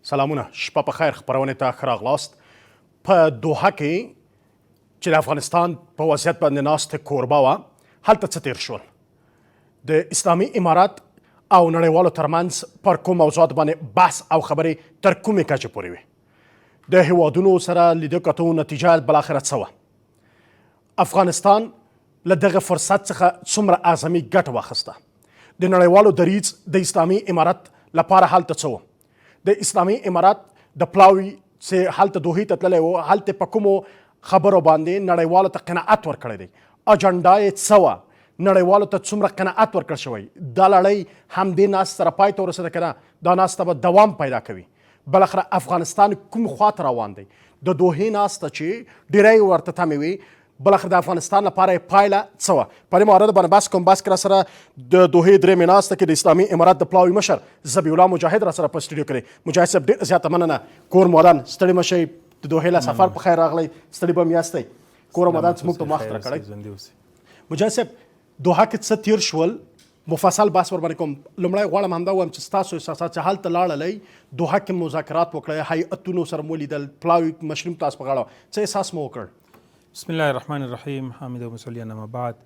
سلامونه شپه په خیر خپرونې ته ښه راغلاست. په دوحه کې چې د افغانستان په وضعیت باندې ناست کوربه وه هلته څه تیر شول؟ د اسلامي امارات او نړیوالو ترمنځ پر کوم موضوعات باندې بحث او خبرې تر کومې کچې پورې وې؟ د هیوادونو سره لیدو کتو نتیجه بالاخره څه وه؟ افغانستان له دغه فرصت څخه څومره اعظمي ګټه واخیسته؟ د نړیوالو دریځ د اسلامي امارات لپاره هلته څه وه؟ د اسلامي امارات د پلاوي چې هلته دوحې ته تللی و هلته په کومو خبرو باندې نړیوالو ته قناعت ورکړی دی؟ اجنډا یې څه وه؟ نړیوالو ته څومره قناعت ورکړل شوی؟ دا لړۍ همدې ناست سره پای ته ورسېده که نه دا ناسته به دوام پیدا کوي؟ بالاخره افغانستان کوم خواته روان دی؟ د دوحې ناسته چې ډېری ورته تمې وي بالاخره د افغانستان لپاره یې پایله څه وه؟ په دې مورد باندې بحث کوم. بحث کې را سره د دوحې درېیمې ناسته کې د اسلامي امارات د پلاوي مشر ذبیح الله مجاهد را سره په سټوډیو کې دی. مجاهد صاحب ډېره زیاته مننه. کور مودان ستړي مه شئ، د دوحې له سفر په خیر راغلی، ستړي به م یاستی. کور مودان زموږ ته وخت راکړی. مجاهد صاحب دوحه کې څه تیر شول؟ مفصل بحث ورباندې کوم. لومړی غواړم همدا ووایم چې ستاسو احساسات چې هلته لاړلی دوحه کې مذاکرات وکړئ، هیئتونو سره مو لیدل، پلاوي مشریم تاسو په غاړه څه احساس مو وکړ؟ بسم الله الرحمن الرحیم. حامد و مصلی اما بعد.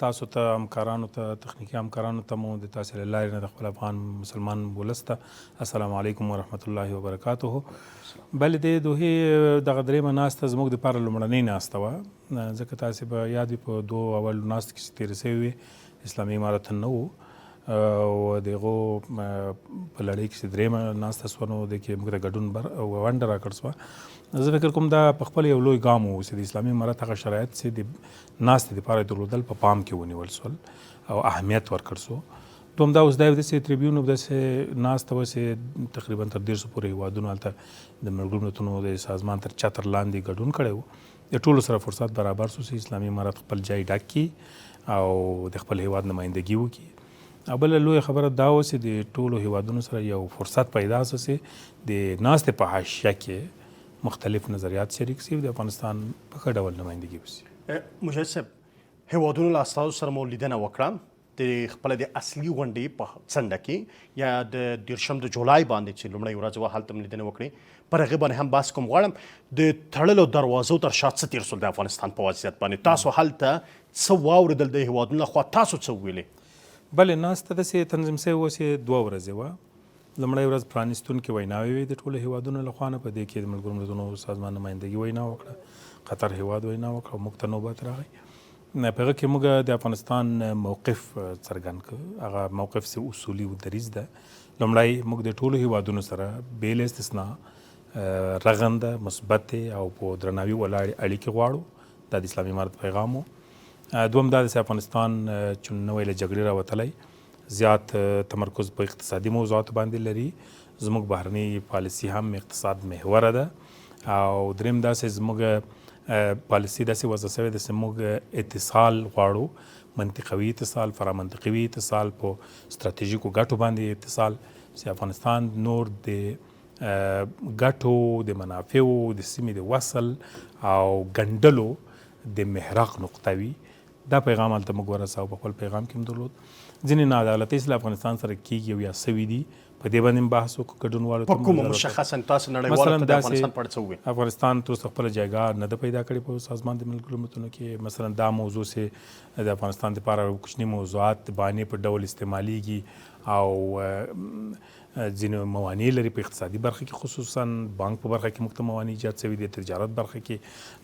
تاسو ته همکارانو ته تخنیکي همکارانو ته مو د تاسو له لارې نه د خپل افغان مسلمان ولس ته السلام علیکم ورحمت الله وبرکاته. بلې د دوحې دغه درېیمه ناسته زموږ دپاره لومړنۍ ناسته وه، ځکه تاسې به یاد وي په دوو اولو ناستو کې چې تېرې سوې وې اسلامي امارت نه و او د هغو په لړۍ کې چې درېیمه ناسته سوه نو د کې موږ ته ګډون ونډه راکړه سوه. زه فکر کوم دا په خپل یو لوی ګام و چې د اسلامي امارت هغه شرایط چې د ناستې دپاره یې درلودل په پام کې ونیول سول او اهمیت ورکړ سو. دوم دا اوس دا یو داسې ټریبیون او داسې ناسته وه چې تقریبا تر 150 پورې هېوادونو هلته د ملګرو ملتونو د سازمان تر چتر لاندې ګډون کړی و. د ټولو سره فرصت برابر سو چې اسلامي امارت خپل ځای ډک کړي او د خپل هېواد نمایندګي وکړي. او بله لویه خبره دا وه چې د ټولو هېوادونو سره یو فرصت پیدا سو چې د ناستې په حاشیه کې مختلف نظریات شریک شي او د افغانستان په ښه ډول نمایندګي وشي. مجاهد صاحب هېوادونو له استازو سره مو لیدنه وکړه د خپله د اصلي غونډې په څنډه کې یا د 30 د جولای باندې چې لومړۍ ورځ وه هلته م لیدنې وکړې. پر هغې باندې هم بحث کوم غواړم. د تړلو دروازو تر شا څه تېر سول د افغانستان په وضعیت باندې؟ تاسو هلته څه واورېدل د هېوادونو لخوا؟ تاسو څه وویلې؟ بلې ناسته داسې تنظیم سوې وه چې 2 ورځې وه. لومړۍ ورځ پرانیستونکې ویناوې وې د ټولو هېوادونو لخوا نه، په دې کې د ملګرو ملتونو سازمان نمایندګي وینا وکړه، قطر هېواد وینا وکړه، موږ ته نوبت راغی. په هغه کې موږ د افغانستان موقف څرګند کړ. هغه موقف چې اصولي و دریځ ده. لومړی موږ د ټولو هېوادونو سره بېل استثنا رغنده مثبتې او په درناوي ولاړې اړیکې غواړو. دا د اسلامي امارت پیغام و. دوم دا چې افغانستان چې نوی له جګړې راوتلی زیات تمرکز په اقتصادي موضوعاتو باندې لري. زموږ بهرنۍ پالیسي هم اقتصاد محوره ده. او دریم دا چې زموږ پالیسي داسې وضع شوې ده چې موږ اتصال غواړو، منطقوي اتصال، فرامنطقوي اتصال، په ستراتیژیکو ګټو باندې اتصال چې افغانستان نور د ګټو د منافعو د سیمې د وصل او ګنډلو د محرق نقطه وي. دا پیغام هلته موږ ورساو، په خپل پیغام کې هم درلود. ځینې ناعدالتۍ چې له افغانستان سره کیږي او یا سوي دي په دې باندې هم بحث وکړو ګډونوالو ته. په کومه مشخصا تاسو نړیوالو ته د افغانستان په اړه څه وویل؟ افغانستان تر اوسه خپله جایګاه نه ده پیدا کړې په سازمان د ملګرو ملتونو کې. مثلا دا موضوع چې د افغانستان دپاره کوچني موضوعات د بانې په ډول استعمالیږي او ځینې موانع لري په اقتصادي برخه کې، خصوصا بانک په برخه کې موږ ته موانع ایجاد شوي دي. تجارت برخه کې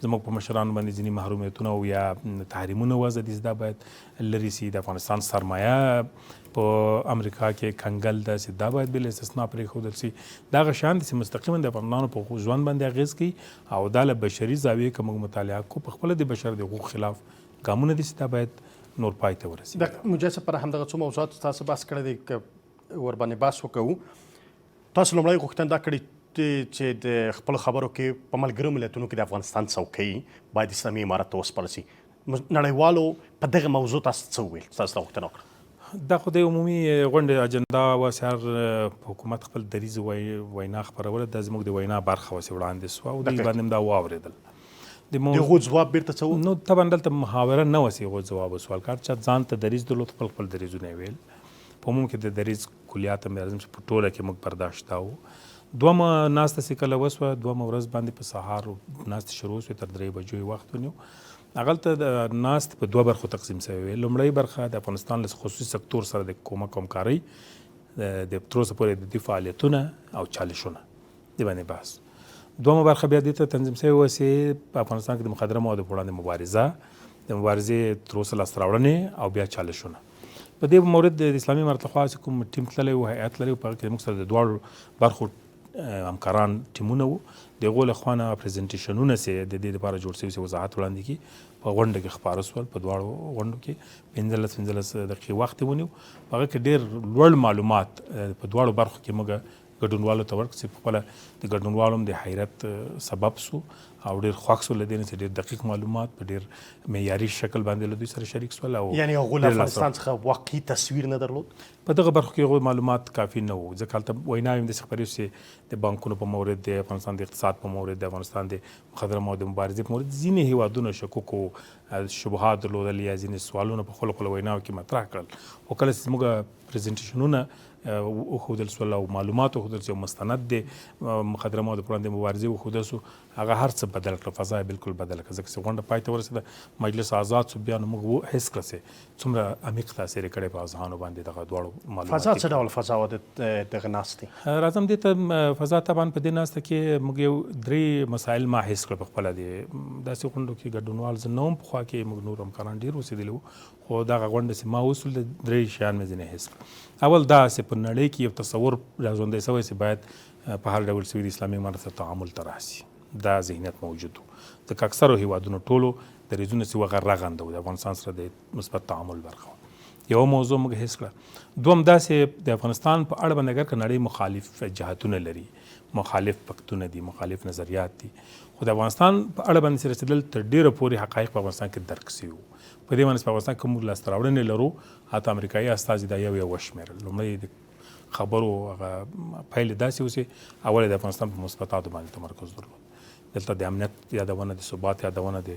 زموږ په مشرانو باندې ځینې محرومیتونه او یا تحریمونه وضع دي، دا باید لرې سي. د افغانستان سرمایه په امریکا کې کنګل ده چې دا باید بل استثنا پرېښودل سي. دا هغه شیان دي چې مستقیما د افغانانو په ژوند باندې اغېز کوي او دا له بشري زاویې که موږ مطالعه کړو په خپله د بشر د حقوقو خلاف ګامونه دي چې دا باید نور پای ته ورسېږي. مجاهد صاحب پر همدغه څو موضوعات تاسو بحث کړی دی که ورباندې بحث وکړو. تاسو لومړی غوښتنه دا کړې چې د خپلو خبرو کې په ملګرو ملتونو کې د افغانستان څوکۍ باید اسلامي امارت ته وسپارل سي. نړیوالو په دغه موضوع تاسو څه وویل؟ تاسو دا غوښتنه وکړه؟ دا خو د عمومي غونډې اجنډا وه چې هر حکومت خپل دریځ وینا خپروله. دا زموږ د وینا برخه وه چې وړاندې سوه او دوی باندې هم دا واورېدل. د هغو ځواب بیرته څه و؟ نو طبعا دلته محاوره نه وه چې هغو ځواب وسوال کار چا ځان ته دریځ درلود، خپل دریځونه یې ویل. په عموم کې د دریځ کلیات هم لازم چې په ټوله کې موږ برداشت و. دومه ناسته چې کله وسوه دومه ورځ باندې په سهار ناستې شروع شوې تر 3 بجو یې وخت ونیو. هغلته د ناست په 2 برخو تقسیم شوی وي. لومړی برخه د افغانستان له خصوصي سکتور سره د کومک همکارۍ د تر اوسه پورې د دې فعالیتونه او چالشونه دې باندې بحث. دومه برخه بیا دې ته تنظیم شوی وه چې په افغانستان کې د مخدره موادو په وړاندې مبارزه د مبارزې تر اوسه لاسته راوړنې او بیا چالشونه. په دې مورد د اسلامي امارت لخوا چې کوم ټیم تللی و هیئت لري په هغه کې موږ سره د دواړو برخو همکاران ټیمونه وو. د هغو له خوا نه پریزنټیشنونه چې د دې لپاره جوړ شوي چې وضاحت وړاندې کړي په غونډه کې خپاره شول. په دواړو غونډو کې 15 دقیقې وخت یې ونیو. په هغه کې ډېر لوړ معلومات په دواړو برخو کې موږ ګډونوالو ته ورکړو چې خپله د ګډونوالو هم د حیرت سبب سو او ډېر خوښ سو له دې نه چې ډېر دقیق معلومات په ډېر معیاري شکل باندې له دوی سره شریک سول. او یعنې هغوی له افغانستان څخه واقعي تصویر نه درلود. په دغه برخو کې هغوی معلومات کافي نه وو ځکه هلته ویناوې هم داسې خپرې چې د بانکونو په مورد د افغانستان د اقتصاد په مورد د افغانستان د مخدره موادو مبارزې په مورد ځینې هیوادونه شکوکو شبهات درلودل یا ځینې سوالونه په خپلو ویناوو کې مطرح کړل. خو کله چې موږ پریزنټیشنونه وښودل سول او معلومات وښودل چې مستند د مخدره موادو پر وړاندې مبارزې وښودل سو هغه هر څه بدل کړه. فضا یې بالکل بدله کړه ځکه چې غونډه پای ته ورسېده مجلس آزاد سو. بیا نو موږ حس کړه چې څومره عمیق تاثیر یې کړی په اذهانو باندې دغه دواړو معلومات. فضا څه ډول فضا وه د دغه ناستې؟ راځم دې ته. فضا طبعا په دې ناسته کې موږ یو 3 مسایل ما حس کړل په خپله. د داسې غونډو کې ګډونوال زه نه وم پخوا کې موږ نور همکاران ډېر اوسېدلي وو خو دغه غونډه چې ما وصول د 3 شیان مې ځینې حس کړل. اول دا چې په نړۍ کې یو تصور راژوندی شوی چې باید په هر ډول سوي د اسلامي امارت سره تعامل ته راسي. دا ذهنیت موجود و ځکه اکثرو هیوادونو ټولو دریځونه چې وغه رغنده و د افغانستان سره د مثبت تعامل برخه وه. یوه موضوع موږ حس کړه. دوم دا چې د افغانستان په اړه باندې اگر که نړۍ مخالف جهتونه لري مخالف پکتونه دي مخالف نظریات دي خو د افغانستان په اړه باندې چې رسېدل تر ډېره پورې حقایق په افغانستان کې درک شوي وو. په دې باندې په افغانستان کې موږ لاسته راوړنې لرو. حتی امریکایي استازي دا یو وشمېرل. لومړی د خبرو هغه پایلې داسې و چې اول د افغانستان په مثبتاتو باندې تمرکز درلود. دلته د امنیت یادونه د ثبات یادونه د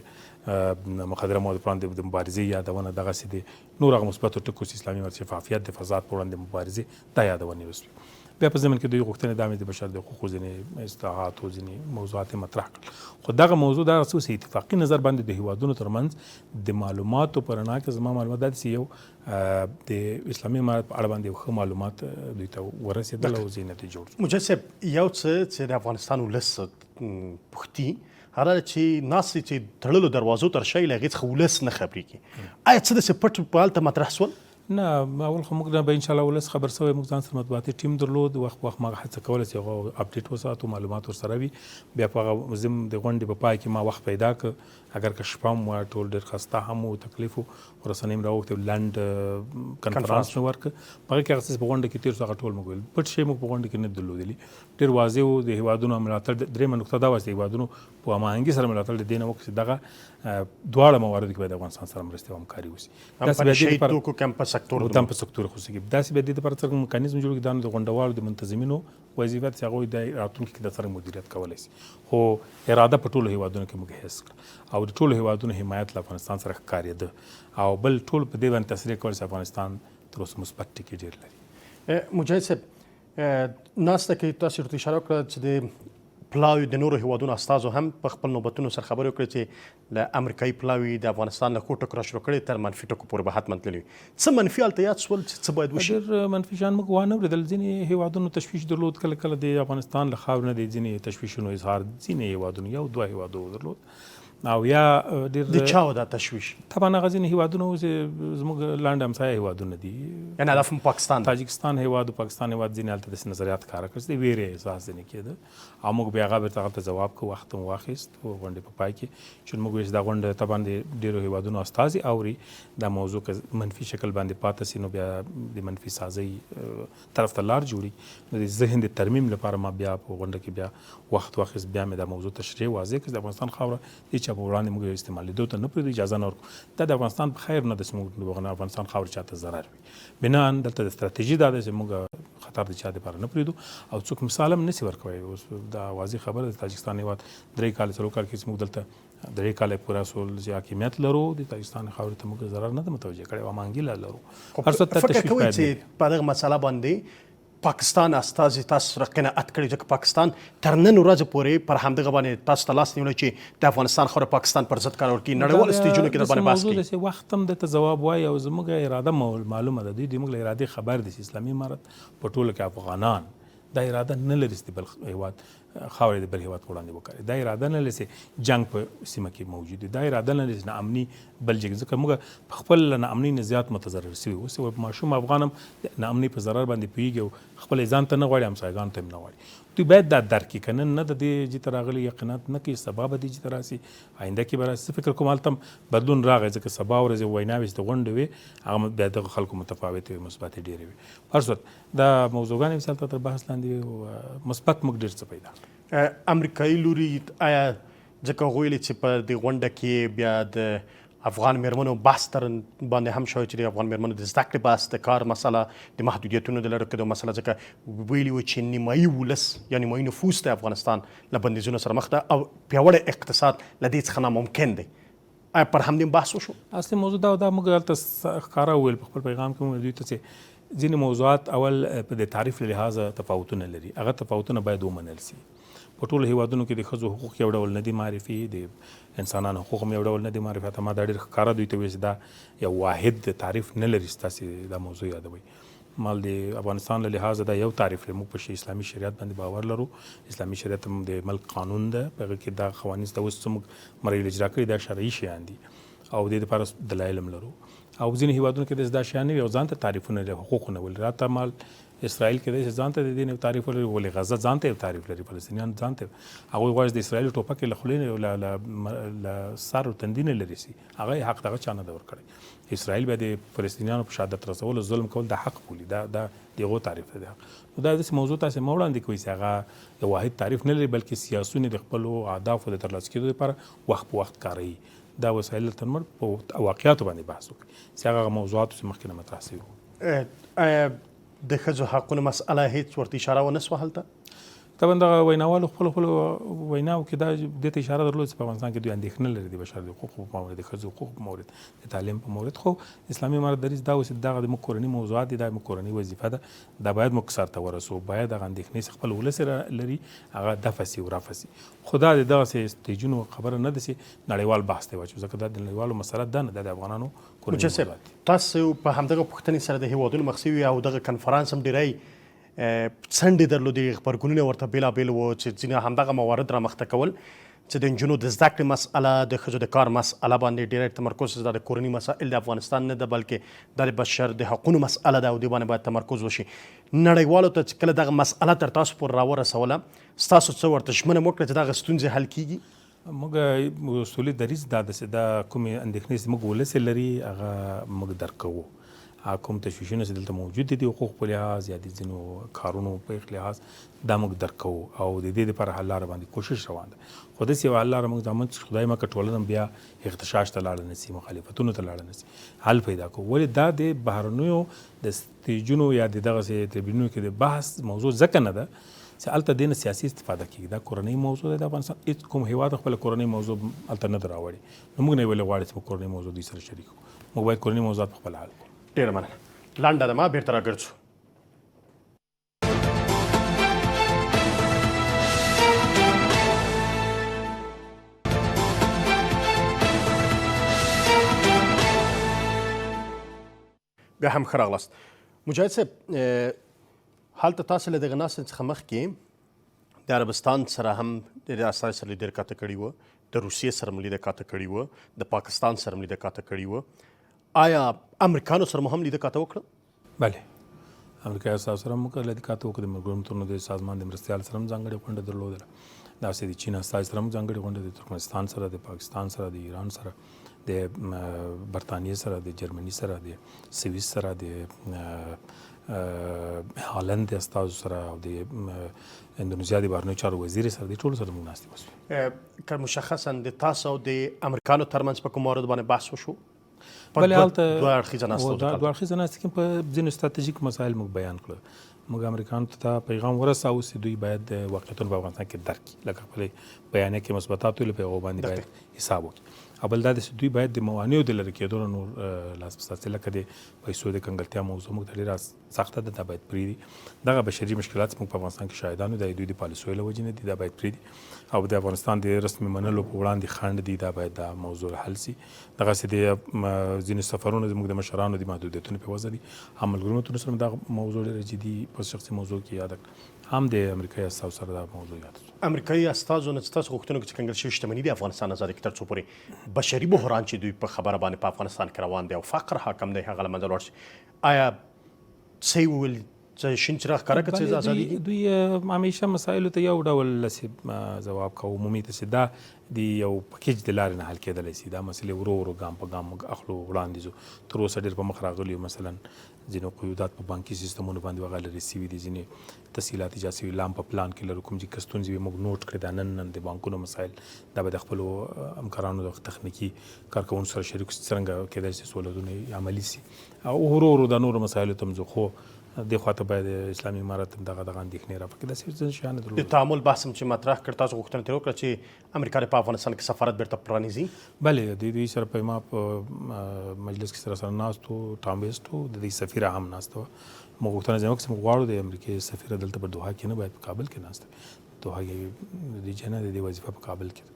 مخدره موادو پر وړاندې د مبارزې یادونه دغسې د نور هغه مثبتو ټکو چې اسلامي امارت شفافیت د فساد پر وړاندې مبارزې دا یادونې وسوې. بیا په ضمن کې دوی غوښتنې دا د بشر د حقوقو ځینې اصلاحاتو ځینې موضوعات یې مطرح کړل. خو دغه موضوع دا څه چې اتفاقي نظر باندې د هیوادونو ترمنځ د معلوماتو په رڼا کې زما معلومات دا چې یو د اسلامي امارت په اړه باندې یو ښه معلومات دوی ته ورسېدل او ځینې نتیجې جوړ شو. مجاهد صاحب یو څه چې د افغانستان ولس پوښتي هغه چې ناستې چې تړلو دروازو تر شی له هغې څخه ولس نه خبرېږي. آیا څه داسې پټ په هلته مطرح سول؟ نه اول خو موږ نه به انشاءالله ولس خبر سوی. موږ ځان سره مطبوعاتي ټیم درلود. وخت ما هڅه کوله چې هغه اپډیټ وساتو معلومات ورسره وي. بیا په هغه ضمن د غونډې په پای کې ما وخت پیدا کړ. اگر که شپه هم وه ټول ډېر خسته هم و تکلیف و رسنۍ هم راوغوښتې لنډ کنفرانس مې ورکړ. په هغه کې هغه څه په غونډه کې تېر شو هغه ټول موږ ویل. پټ شی موږ په غونډه کې نه درلودلي. ډېر واضح و. د هیوادونو ملاتړ درېیمه نقطه دا وه چې د هیوادونو په هماهنګي سره ملاتړ د دې نه وکړو چې دغه دواړه مواردو کې باید د افغانستان سره مرستې او همکاري وشي. هم په نشهید توکو کې هم په سکتور سکتور خصوصي کې داسې به د لپاره څرنګه میکانیزم جوړ کړي. دا د غونډوالو د منتظمینو وظیفه چې هغوی د راتلونکي کې د څرنګه مدیریت کولی شي. خو اراده په ټولو هیوادونو کې موږ حس کړه او د ټولو هیوادونو حمایت له افغانستان سره ښکارېده او بل ټول په دې باندې تصریح کول چې افغانستان تر اوسه مثبت ټکي ډېر لري. مجاهد صاحب ناسته کې تاسو ورته اشاره وکړه چې د پلاوي د نورو هیوادونو استازو هم په خپل نوبتونو سره خبرې وکړې چې له امریکایي پلاوي د افغانستان له ښو ټکو را شروع کړې تر منفي ټکو پورې به حتما تللي وي. څه منفي هلته یاد شول چې څه باید وشي؟ ډېر منفي شیان موږ وانه اورېدل. ځینې هیوادونو تشویش درلود. کله کله د افغانستان له خاورې نه د ځینې تشویشونو اظهار ځینې هیوادونو 1-2 هیوادو درلود او یا ډېر د چا و دا تشویش؟ طبعا هغه ځینې هیوادونه چې زموږ لاندې همسایه هیوادونه دي. یعنې هدف هم پاکستان دی. تاجکستان هیواد او پاکستان هیواد ځینې هلته داسې نظریات ښکاره کړل چې د ویرې احساس ځینې کېده او موږ بیا هغه بېرته هغلته ځواب کوو. وخت مو واخیست غونډې په پای کې چې موږ ویل چې دا غونډه طبعا د ډېرو هیوادونو استازي اوري. دا موضوع که منفي شکل باندې پاتې سي نو بیا د منفي سازۍ طرف ته لار جوړي. نو د ذهن د ترمیم لپاره ما بیا په غونډه کې بیا وخت واخیست. بیا مې دا موضوع تشریح واضح کړه چې د افغانستان خاوره هېچا په وړاندې موږ استعمالېدو ته نه پرېږدو، اجازه نه ورکړو. دا د افغانستان په خیر نه ده چې موږ د افغانستان خاورې چاته ضرر وي. بناً دلته د ستراتیژي دا ده چې موږ خطر د چا دپاره نه پرېږدو او څوک مثال هم نشي ورکوی. اوس دا واضح خبره ده. تاجکستان هېواد 3 کاله 4 کال کې چې موږ دلته 3 کاله پوره سول چې حاکمیت لرو د تاجکستان خاورې ته موږ ضرر نه ده متوجه کړی او هماهنګي لا لرو. هر څه ته تشویش فکر کوئ چې په دغه مسله باندې پاکستان استازي تاسو سره قناعت کړی ځکه پاکستان تر نن ورځې پورې پر همدغه باندې تاسو ته لاس نیولی چې د افغانستان خاوره پاکستان پر ضد کارول کړي نړیوالو سټیجونو کې در باندې بحث کوي. داسې وخت هم درته ځواب وایي او زموږ اراده معلومه ده، دوی د موږ له ارادې خبر دي چې اسلامي امارت په ټوله کې افغانان دا اراده نه لري چې د بل هیواد خاورې د بل هیواد په وړاندې وکړي، دا اراده نه لري چې جنګ په سیمه کې موجود دی، دا اراده نه لري چې ناامني بل ځای ځکه موږ په خپل ناامني نه زیات متضرر شوي اوس ماشوم افغان هم ناامني په ضرر باندې پوهېږي او خپل ځان ته نه غواړي همسایګانو ته هم نه غواړي. دوی باید دا درک کړي که نه د دې جې ته راغلي یقینات نه کوي سبا به دې جې ته راسي آینده کې به راسي. زه فکر کوم هلته هم بدلون راغی ځکه سبا ورځې ویناوې چې د غونډې وې هغه بیا دغه خلکو متفاوتې وې مثبتې ډېرې وې. هر صورت دا موضوعګانې مثال ته تر بحث لاندې وې مثبت موږ ډېر څه پیدا امریکایي لوري آیا ځکه هغوی ویلي چې په دې غونډه کې بیا د افغان میرمنو بحث تر باندې هم شوی چې د افغان میرمنو د زده کړې بحث د کار مسله د محدودیتونو د لرې کېدو مسله ځکه ویلي وو چې نیمایي ولس یا نیمایي نفوس د افغانستان له بندیزونو سره مخ ده او پیاوړی اقتصاد له دې څخه ناممکن دی. آیا پر همدې بحث وشو؟ اصلي موضوع دا موږ هلته ښکاره وویل په خپل پیغام کې موږ دوی ته چې ځینې موضوعات اول په د تعریف له لحاظه تفاوتونه لري، هغه تفاوتونه باید ومنل سي. په ټولو هیوادونو کې د ښځو حقوق یو ډول نه دي معرفي، د انسانانو حقوق هم یو ډول نه دي معرفي. ما دا ډېر ښکاره دوی ته ویل چې دا یو واحد تعریف نه لري چې تاسې دا موضوع یادوئ. مال د افغانستان له لحاظه دا یو تعریف لري، موږ په اسلامي شریعت باندې باور لرو، اسلامي شریعت هم د ملک قانون ده، په هغه کې دا قوانین چې اوس موږ مرئي اجرا کړي دا شرعي شیان دي او د دې لپاره دلایل هم لرو. او ځینې هیوادونو کې دا شیان نه وي او ځان ته تعریفونه لري، حقوقونه ولري. راته مال اسرائیل کې دی چې ځان ته د دې یو تعریف لري، ولې غزه ځان ته یو تعریف لري، فلسطینیان ځان ته هغوی غواړي د اسرائیل ټوپکې له خولې نه له سر او تندي نه لرې سي، هغه حق دغه چا نه ده ورکړی. اسرائیل بیا د فلسطینیانو په شهادت رسولو ظلم کول د حق بولي، دا د هغو تعریف دی. نو دا داسې موضوع تاسې مه وړاندې کوئ چې هغه یو واحد تعریف نه لري، بلکې سیاسون د خپلو اهدافو د ترلاسه کېدو لپاره وخت په وخت کاروي. دا وسایل ترمر په واقعیاتو باندې بحث وکړي چې هغه موضوعاتو چې مخکې نه مطرح شوي وو. آیا د ښځو حقونو مسأله هیڅ ورته اشاره ونه سوه هلته؟ طبعا دغه ویناوالو خپلو ویناو کې دا دې ته اشاره درلوده چې په افغانستان کې دوی اندېښنه لري د بشر د حقوقو په مورد، د ښځو حقوقو په مورد، د تعلیم په مورد. خو اسلامي امارت دریځ دا و چې دغه زموږ کورني موضوعات دي، دا زموږ کورنۍ وظیفه ده، دا باید موږ سر ته ورسوو، باید هغه اندېښنې چې خپل ولس لري هغه دفع سي او رفع سي. خو دا د دغسې سټیجونو خبره نه ده چې نړیوال بحث ته واچوو، ځکه دا د نړیوالو مسله ده نه، دا د افغانانو کورني موضوعات دي. تاسو په همدغه پوښتنې سره د هیوادونو مخ شوي او دغه کنفرانس هم ډېری څنډې درلودې، غبرګونونه ورته بېلابېل وو چې ځینې همدغه موارد رامخته کول چې د نجونو د زده کړې مسأله، د ښځو د کار مسأله باندې ډېری تمرکز دا د کورني مسایل د افغانستان نه ده بلکې دا د بشر د حقونو مسأله ده او دې باندې باید تمرکز وشي. نړیوالو ته چې کله دغه مسأله تر تاسو پورې راورسوله ستاسو څه ورته ژمنه وکړه چې دغه ستونزې حل کېږي؟ موږ اصولي دریځ دا ده چې دا کومې اندېښنې چې موږ ولس لري هغه موږ درک کوو. کوم تشویشونه چې دلته موجود دي د حقوق په لحاظ یا د ځینو کارونو په لحاظ دا موږ درک کوو او د دې لپاره حل لاره باندې کوشش روان ده. خو داسې یوه حل لاره موږ زامن چې خدای مکړه ټولنه بیا اغتشاش ته لاړه نه سي، مخالفتونو ته لاړه نه سي، حل پیدا کوو. ولې دا د بهرنیو د سټیجونو یا د دغسې تریبیونونو کې د بحث موضوع ځکه نه ده چې هلته دې نه سیاسي استفاده کېږي. دا کورنۍ موضوع ده، د افغانستان هېڅ کوم هېواد خپله کورنۍ موضوع هلته نه ده راوړې. نو موږ نه یې ولې غواړو چې موږ کورنۍ موضوع دوی سره شریک کړو، موږ باید کورنۍ موضوعات پخپله حل کړو. ډېره مننه. لنډه ده، ما بېرته راګرځو. بیا هم ښه راغلاست. مجاهد صاحب، هلته تاسو له دغه ناستې څخه مخکې د عربستان سره هم د استازي سره لیدل کاته کړي وه، د روسیې سره هم لیدل کاته کړي وه، د پاکستان سره هم لیدل کاته کړي وه. آیا امریکانو سره مو هم لیدل کاته وکړه؟ بله، امریکایي استازو سره هم لیدل کاته وکړه، د ملګرو ملتونو د سازمان د مرستیال سره هم ځانګړې غونډه درلودله، داسې د چین استازي سره هم ځانګړې غونډه، د ترکمنستان سره، د پاکستان سره، د ایران سره، د برطانیې سره، د جرمني سره، د سویس سره، د هالند د استازو سره او د اندونیزیا د بهرنیو چارو وزیر سره، د ټولو سره موږ ناستې وشوې. که مشخصا د تاسو او د امریکانو ترمنځ په کوم موارد باندې بحث وشو؟ بلې هلته دوه اړخیزه ناسته اړخیزه ناستې کې په ځینو ستراتیژیک مسایل موږ بیان کړل. موږ امریکانو ته پیغام ورساوه چې دوی باید واقعیتونه په افغانستان کې درک کړي، لکه خپلې بیانیه کې مثبتات ویلي په هغو باندې باید حساب وکړي. او بل دا ده چې دوی باید د موانعو د لرې کېدو نه نور لاس په ساتي، لکه د پیسو د کنګلتیا موضوع موږ ته ډېره سخته ده، دا باید پرېږدي. دغه بشري مشکلات موږ په افغانستان کې شاهدانو د دوی د پالیسیو له وجې نه دي، دا باید پرېږدي. او د افغانستان د رسمي منلو په وړاندې خنډ دي، دا باید دا موضوع حل سي. دغسې د ځینې سفرونه زموږ د مشرانو د محدودیتونو په وجه دي. هم ملګرو سره دغه موضوع ډېره جدي په شخصي موضوع کې یاده کړه، هم د امریکایي استازو سره دا موضوع یاده شوه. امریکایي استازو نه ستاسو غوښتنو کې چې کنګل شوې شتمني د افغانستان ازادي کې تر څو پورې بشري بحران چې دوی په خبره باندې په افغانستان کې روان دی او فقر حاکم دی هغه له منځه لاړ شي، آیا څه یې وویل چې شین چراغ ښکاره کړه چې ازادي دوی همیشه مسایلو ته یو ډول ځواب کوو، عمومي ته چې دا د یو پکیج د لارې نه حل کېدلی شي. دا مسلې ورو ورو ګام په ګام موږ اخلو، وړاندې ځو. تر اوسه ډېر په مخ راغلي، مثلا ځینې قیودات په بانکي سیستمونو باندې هغه لرې سوي دي، ځینې تسهیلات ایجاد سوي، لا هم په پلان کې لرو کوم چې ستونزې وي موږ نوټ کړې. دا نن د بانکونو مسایل دا به د خپلو همکارانو د تخنیکي کارکوونکو سره شریک څرنګه کېدای شي سہولتونه عملي سي، او ورو ورو دا نورو مسایلو ته هم ځو. خو دې خواته باید اسلامي امارت هم دغه اندېښنې راپکې داسې شیان د تعامل بحث هم چې مطرح کړ، تاسو غوښتنه ترې وکړه چې امریکا په افغانستان کې سفارت بیرته پرانیزي. بلې د دوی سره په ما په مجلس کې سره ناست و، ټام ویسټ و، د دې سفیره هم ناست وه. موږ غوښتنه ځینې وکړه چې موږ غواړو د امریکې سفیره دلته په دوحه کې نه، باید په کابل کې ناست وي. دوحه کې د دې نه د دې وظیفه په کابل کې ده.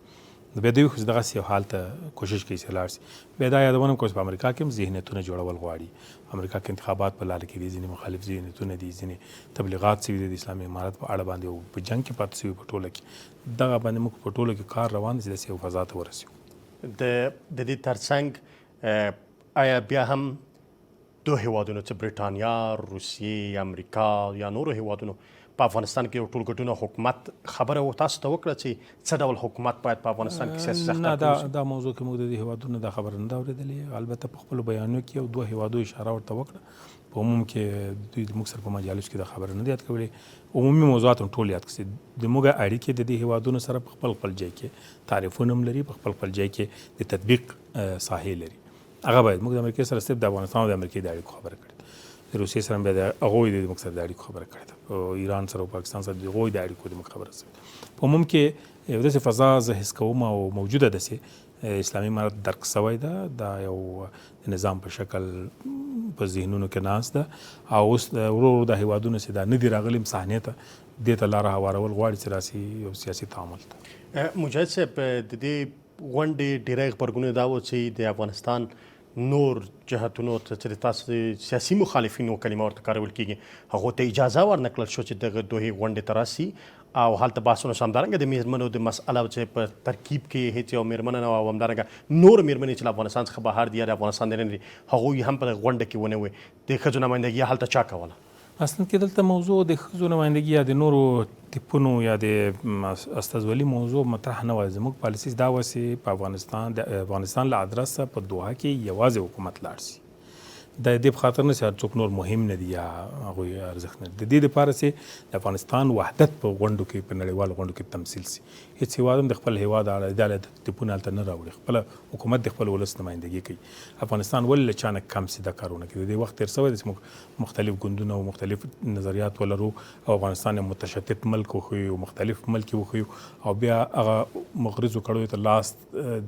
بیا دوی خو دغسې یو حال ته کوشش کوي چې لاړ شي. بیا دا یادونه کوم چې په امریکا کې هم ذهنیتونه جوړول غواړي. امریکا کې انتخابات په لاره کې دي، ځینې مخالف ذهنیتونه دي، ځینې تبلیغات سوي دي د اسلامي امارت په اړه باندې، او په جنګ کې پاتې سوي په ټوله کې. دغه باندې موږ په ټوله کې کار روان دی چې داسې یو فضا ته ورسېږو. د دې ترڅنګ آیا بیا هم دو هیوادونو چې برېټانیا، روسیې، امریکا یا نورو هیوادونو په افغانستان کې یو ټولګټونه حکومت خبره تاسو ته وکړه چې څه ډول حکومت باید په افغانستان کې سیاسي سختیات نه، دا موضوع کې موږ د دې هیوادونو دا خبره نه ده اورېدلې. البته په خپلو بیانونو کې یو دوه هیوادو اشاره ورته وکړه. په عموم کې دوی موږ سره په مجالسو کې دا خبره نه ده یاد کړې. عمومي موضوعات هم ټول یاد کړي. زموږ اړیکې د دې هیوادونو سره په خپل خپل ځای کې تعریفونه هم لري، په خپل خپل ځای کې د تطبیق ساحې لري. هغه باید موږ د امریکا سره صرف د افغانستان او د امریکا د اړیکو خبره کړې. د روسیې سره بیا د هغوی د موږ سره د اړیکو خبره کړې ده. ایران سره او پاکستان سره د هغوی د اړیکو د موږ خبره شوې. په عموم کې یو داسې فضا زه حس کوم او موجوده ده چې اسلامي امارت درک شوی ده. دا یو د نظام په شکل په ذهنونو کې ناست ده، او اوس ورو ورو د هیوادونو چې دا نه دي راغلي صحنې ته، دې ته لاره هوارول غواړي چې راسي یو سیاسي تعامل ته. مجاهد صاحب، د دې غونډې ډېری غبرګونونه دا و چې د افغانستان نور جهتونو ته چې تاسو د سیاسي مخالفینو کلمه ورته کارول کېږي، هغو ته اجازه ورنکړل شو چې دغه دوحې غونډې ته راسي، او هلته بحثونه شو. همدارنګه د میرمنو د مسأله چې په ترکیب کې هېڅ یو میرمنه نه وه، او همدارنګه نور میرمنې چې له افغانستان څخه بهر دي یا د افغانستان د نه دي، هغوی هم په دغه غونډه کې ونه وې. د ښځو نمایندګي هلته چا کوله؟ اصلا کې دلته موضوع د ښځو نمایندګي یا د نورو ټیپونو یا د استازولي موضوع مطرح نه وه. زموږ پالیسي دا وه چې په افغانستان له ادرسه په دوحه کې یوازې حکومت لاړ شي. د دې په خاطر نه چې هر څوک نور مهم نه دي یا هغوی ارزښت نه دي. د دې لپاره چې د افغانستان وحدت په غونډو کې، په نړیوالو غونډو کې تمثیل شي. هېڅ هېواد هم د خپل هېواد د ټیپونه هلته نه راوړي. خپله حکومت د خپل ولس نمایندګي کوي. افغانستان ولې له چا نه کم شي دا کارونه کوي. د دې وخت تېر شوی دی چې موږ مختلف ګوندونه او مختلف نظریات ولرو، او افغانستان یو متشدد ملک وښیو، مختلف ملک وښیو، او بیا هغه مغرضو کړیو ته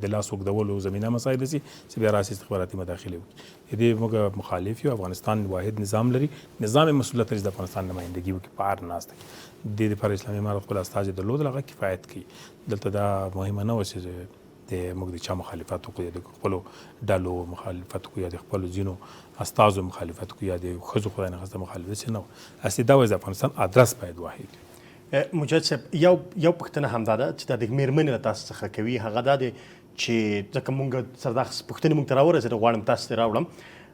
د لاس اوږدولو زمینه مساعده شي چې بیا راسي استخباراتي مداخلې وکړي. د دې موږ مخالف یو. افغانستان واحد نظام لري، نظام مسؤلیت لري د افغانستان نمایندګي وکړي په هر ناسته کې. د دې لپاره اسلامي امارت خپل استازي درلودل، هغه کفایت کوي. دلته دا مهمه نه وه چې موږ د چا مخالفت وکړو، یا د خپلو ډلو مخالفت وکړو، یا د خپلو ځینو استازو مخالفت وکړو، یا د ښځو خدای نخواسته مخالفت نه وه. اصلي دا وایي د افغانستان ادرس باید واحد وي. مجاهد صاحب، یو پوښتنه همدا ده چې دا د میرمنې له تاسو څخه کوي، هغه دا دی چې ځکه موږ سره دا پوښتنې موږ ته راورسېده، غواړم تاسو ته راوړم.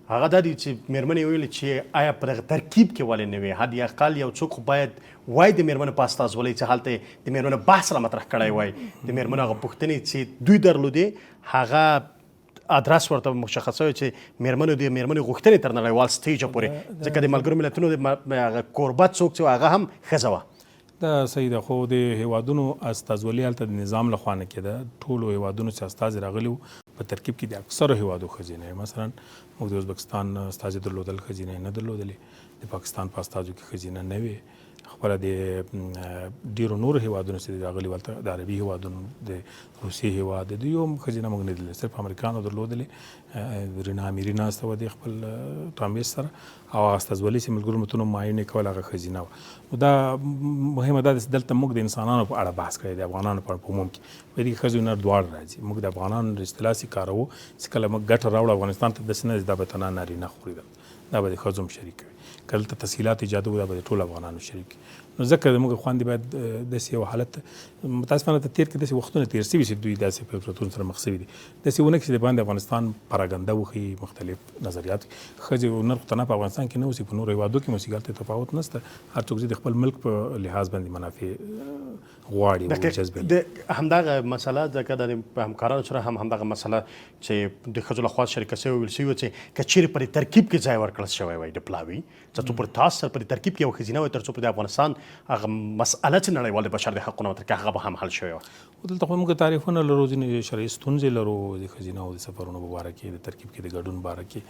هغه دا دی چې میرمنې ویلي چې آیا په دغه ترکیب کې ولې نه وي؟ حد اقل یو څوک باید وای د میرمنو په استازولۍ چې هلته د میرمنو بحث را مطرح کړی وای، د میرمنو هغه پوښتنې چې دوی درلودې هغه ادرس ورته مشخص شوی چې میرمنو غوښتنې تر نړیوال سټیجه پورې، ځکه د ملګرو ملتونو د کوربت څوک چې هغه هم ښځه وه. دا صحیح ده، خو د هیوادونو استازولي هلته د نظام له خوا نه کېده. ټولو هیوادونو چې استازي راغلي وو په ترکیب کې د اکثرو هیوادو ښځې نه. مثلا موږ د ازبکستان استازي درلودل، ښځې نه درلودلې. د پاکستان په استازو کې ښځې نه وې. خپله د ډېرو نورو هیوادونو چې راغلي ولته د عربي هیوادونو د روسیې هیواد د یو ښځینه موږ نه لیدلې، صرف امریکانو درلودلې. رینا امیري ناسته وه د خپل ټرامپیس سره او هغه استازولي چې ملګرو ملتونو معاینې کول هغه ښځینه وه. نو دا مهمه دا ده چې دلته موږ د انسانانو په اړه بحث کړی د افغانانو په اړه په عموم کې په دې کې ښځو نر دواړه راځي. موږ د افغانانو اصطلاح چې کاروو چې کله موږ ګټه راوړو افغانستان ته داسې نه دا به تنها نارینه خوري، دا به د ښځو هم شریک وي. که دلته تسهیلات ایجادوو دا به د ټولو افغانانو شریک وي. نو ځکه زموږ خویندې باید داسې یو حالت متاسفانه ته تېر کې داسې وختونه تېر شوي چې دوی داسې فطرتونو سره مخ شوي دي، داسې ونه کړي چې د باندې افغانستان پراګنده وښيي، مختلف نظریات. ښځې نر خو تنها په افغانستان کې نه اوسي، په نورو هېوادو کې هم اوسي، هلته تفاوت نشته. هر څوک چې د خپل ملک په لحاظ باندې منافع غواړي او جذبوي. د همدغه مسله ځکه د همکارانو سره هم همدغه مسله چې د ښځو لخوا شریکه شوې ویل شوي چې که چیرې په ترکیب کې ځای ورکړل شوی وای د پلاوي تر څو پر تاسو سره په ترکیب کې یو ښځینه وای تر څو په افغانستان هغه مسأله چې نړیوال د بشر د حقونو تر کې هغه به هم حل شوی وای. دلته خو موږ تعریفونه لرو، ځینې شرعي ستونزې لرو د ښځینهو د سفرونو په باره کې، د ترکیب کې د ګډون باره کې،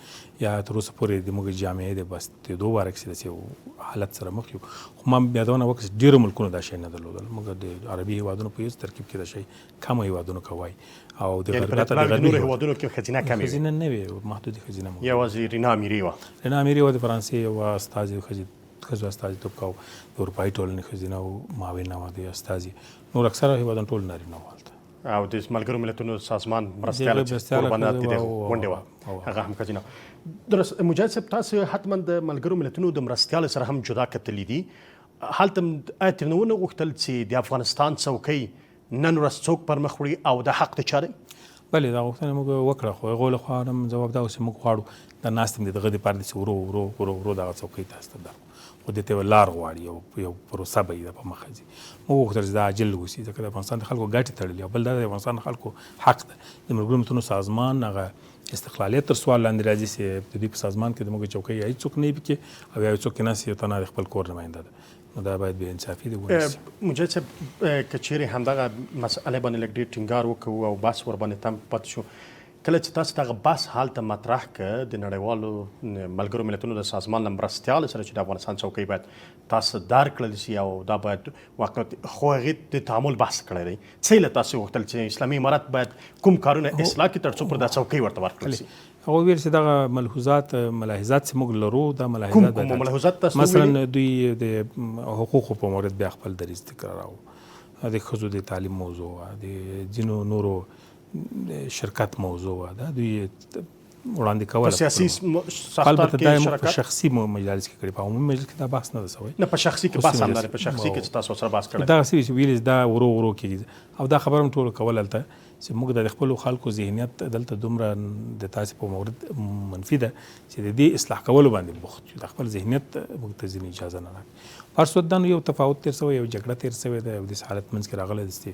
یا تر اوسه پورې د موږ جامعې د بستېدو باره کې چې داسې یو حالت سره مخ یو. خو ما یادونه وکړه چې ډېرو ملکونو دا شی نه درلودل. موږ د عربي هېوادونو په یوه ترکیب کې دا شی کمو هېوادونو کې وایي او د نورو هېوادونو کې ښځینه کمې وې، ښځینه نه وې، محدودې ښځینه وې. یوازې رینا امیري وه. رینا امیري وه د فرانسې یوه استازې ښځو استازیتوب کاوه، د اروپایي ټولنې ښځینه وو معاونه وه د استازي. نور اکثره هېوادونه ټول نارینه وو هلته. او د ملګرو ملتونو سازمان مرستیاله چې قربانات دي د غونډې وه هغه هم ښځینه وه. درست مجاهد صاحب، تاسو حتما د ملګرو ملتونو د مرستیالو سره هم جدا کتلي دي. هلته آیا ترې نه ونه غوښتل چې د افغانستان څوکۍ نن ورځ څوک پر مخ وړي او د حق د چا دی؟ بلې دا غوښتنه موږ وکړه، خو هغو له خوا هم ځواب دا و چې موږ غواړو دا ناست هم د دغه دپاره دی چې ورو دغه څوکۍ تاسو ته درکړو، خو دې ته یوه لار غواړي، یو پروسه به یې په مخه ځي. موږ وغوښتل چې دا عاجل وشي ځکه د افغانستان د خلکو ګټې تړلي، او بل دا د افغانستان د خلکو حق ده. د ملګرو ملتونو سازمان هغه استقلالیت تر سوال لاندې راځي چې د دوی په سازمان کې د موږ چوکۍ یا هېڅوک نه وي پکې او یا یو څوک کې ناست یو تنها د خپل کور نماینده ده. نو دا باید بې انصافي دي ونیسي. مجاهد صاحب، که چیرې همدغه مسئلې باندې لږ ډېر ټینګار وکړو او بحث ورباندې تم پاتې شو، کله چې تاسو دغه بحث هلته مطرح کړه د نړیوالو ملګرو ملتونو د سازمان له مرستیالو سره چې د افغانستان څوکۍ باید تاسو درکړل شي او دا باید واقع، خو هغې د تعامل بحث کړی دی. څه له تاسو غوښتل چې اسلامي امارت باید کوم کارونه اصلاح کړي تر څو پر دا څوکۍ ورته ورکړل شي؟ هغوی ویل چې دغه ملاحظات چې موږ لرو دا ملاحظات کوم ملاحظات تاسو مثلا دوی د حقوقو په مورد بیا خپل دریځ تکراراوه، د ښځو د تعلیم موضوع وه، د ځینو نورو شرکت موضوع وه، دا دوی وړاندې کوله. په سیاسي ساختار کې شرکت په شخصي مجالس کې کړي، په عمومي مجلس کې دا بحث نه ده سوی. نه، په شخصي کې بحث هم نه دی، په شخصي کې چې تاسو سره بحث کړی دغسې وي چې ویل دا ورو کېږي. او دا خبره هم ټولو کول هلته چې موږ د خپلو خلکو ذهنیت دلته دومره د تاسې په مورد منفي ده چې د دې اصلاح کولو باندې بوخت یو، د خپل ذهنیت موږ ته ځینې اجازه نه راکړي. هر صورت دا نو یو تفاوت تېر شوی، یو جګړه تېر شوې ده، یو داسې حالت منځ کې راغلی ده چې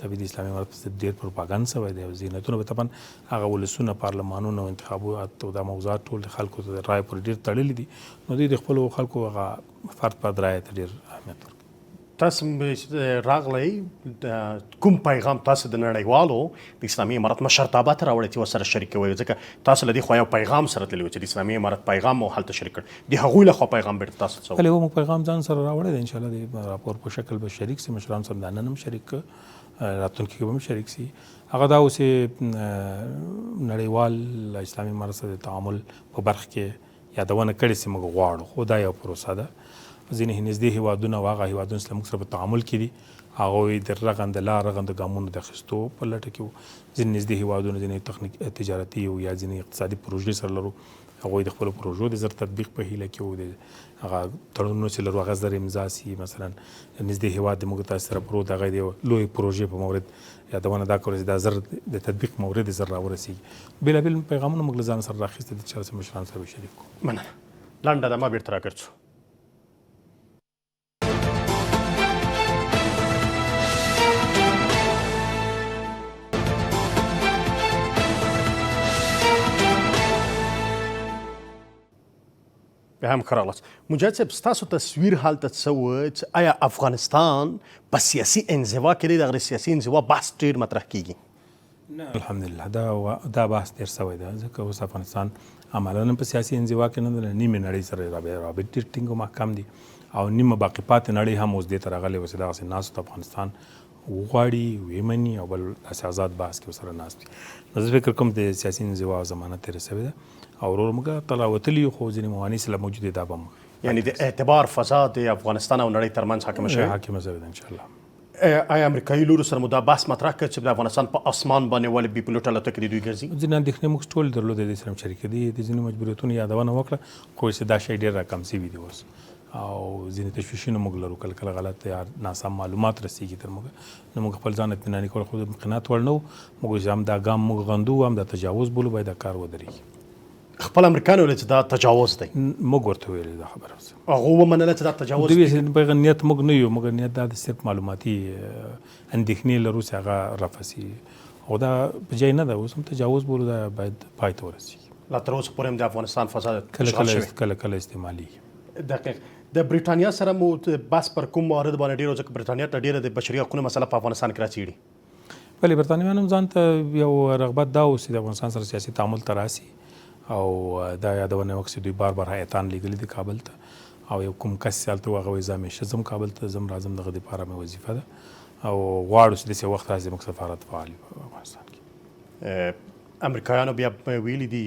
طبعي د اسلامي امارت په ډېر پروپاګند شوی دی او ذهنیتونه به طبعا هغه ولسونه، پارلمانونه او انتخابات او دا موضوعات ټول د خلکو د رایې پورې ډېر تړلي دي. نو دوی د خپلو خلکو هغه فرد رایې ته ډېر اهمیت ورکوي. تاسو راغلی کوم پیغام تاسو د نړیوالو د اسلامي امارت مشرتابه ته راوړی چې ورسره شریکوئ؟ ځکه تاسو له دې خوا یو پیغام سره تللی و چې د اسلامي امارت پیغام مو هلته شریک کړ، د هغوی له خوا پیغام بیرته تاسو ته بلې موږ پیغام ځان سره راوړی دی، انشاءالله د راپور په شکل به شریک سي، مشرانو سره دا نن هم شریک کړه، راتلونکي کې به هم شریک سي. هغه دا و چې نړیوال اسلامي امارت سره د تعامل په برخه کې یادونه کړې چې موږ غواړو، خو دا یو پروسه ده. ځینې نږدې هېوادونه او هغه هېوادونه چې موږ سره په تعامل کې دي هغوی د رغنده ګامونو د اخیستو په لټه کې وو. ځینې نږدې هېوادونه ځینې تجارتي او یا ځینې اقتصادي پروژې سره لرو، هغوی د خپلو پروژو د زر تطبیق په هیله کې وو. د هغه تړونونه چې لرو هغه زر امضا سي. مثلا نږدې هېواد د موږ تاسو سره پروت، هغه د یو لوی پروژې په مورد یادونه دا کوله چې دا زر د تطبیق مورد یې زر راورسېږي. بېلابېل پیغامونه موږ له ځان سره راخیستي دي چې چا سره مشرانو سره به شریک کړو. مننه. لنډه دمه بیرته راګرځو. به هم خراغلاست. مجاهد صاحب، ستاسو تصویر هلته څه و چې آیا افغانستان په سیاسي انزوا کې دی؟ دغه سیاسي انزوا بحث ډېر مطرح کیږي. نه، الحمدلله دا بحث ډېر شوی دی، ځکه اوس افغانستان عملاً په سیاسي انزوا کې نه دی، نیمې نړۍ سره رابط ډېر ټینګ او محکم دي او نیمه باقي پاتې نړۍ هم اوس دې ته راغلې وه چې دغسې ناست افغانستان وغواړي ویمني او بل داسې آزاد بحث کې ورسره ناست وي. نو زه فکر کوم د سیاسي انزوا زمانه تېره سوې ده او ورو موږ ته راوتلي یو، خو ځینې موانع سره موجودې دا به یعنی د اعتبار فضا د افغانستان او نړۍ ترمنځ حاکمه شوې حاکمه شوې ده انشاءالله. آیا امریکایي لورو سره مو دا بحث مطرح کړ چې د افغانستان په اسمان باندې ولې بې پلوټه الوتکې د دوی ګرځي؟ ځینې اندېښنې موږ ټول درلودې دې سره هم شریکېدې، د ځینو مجبوریتونو یادونه وکړه، خو چې دا شی ډېر راکم شوي دي اوس او ځینې تشویشونه موږ لرو، کله کله غلط یا ناسم معلومات رسېږي تر موږ، نو موږ خپل ځان اطمیناني کول خو د قناعت وړ نه وو. موږ چې هم دا ګام موږ غندو، هم دا تجاوز بولو، باید دا کار ودرېږي. خپل امریکایان ویل چې دا تجاوز دی، موږ ورته ویلې دا خبره هغه ومنله چې دا تجاوز دی. دوی چې په نیت موږ نه یو، موږ نیت دا د صرف معلوماتي اندېښنې لرو چې هغه رفع شي او دا په ځای نه ده. اوس هم تجاوز بولو، دا باید پای ته ورسېږي. لا تر اوسه پورې هم د افغانستان فضا کله کله استعمالېږي. دقیق. د بریټانیا سره مو بحث پر کوم موارد باندې ډېر، ځکه بریټانیا ته ډېره د بشري حقونو مسله په افغانستان کې راڅېړي؟ بلې برطانویان هم ځان ته یو رغبت دا و چې د افغانستان سره سیاسي تعامل ته راسي او دا یادونه وکړي چې دوی بار بار هیاتان لیږلي دي کابل ته، او یو کوم کس چې هلته و هغه وایي زه همیشه ځم کابل ته، ځم راځم، دغه دپاره مې وظیفه ده او غواړو چې داسې وخت راشي زموږ سفارت فعال وي په افغانستان کې. امریکایانو بیا ویلي دي،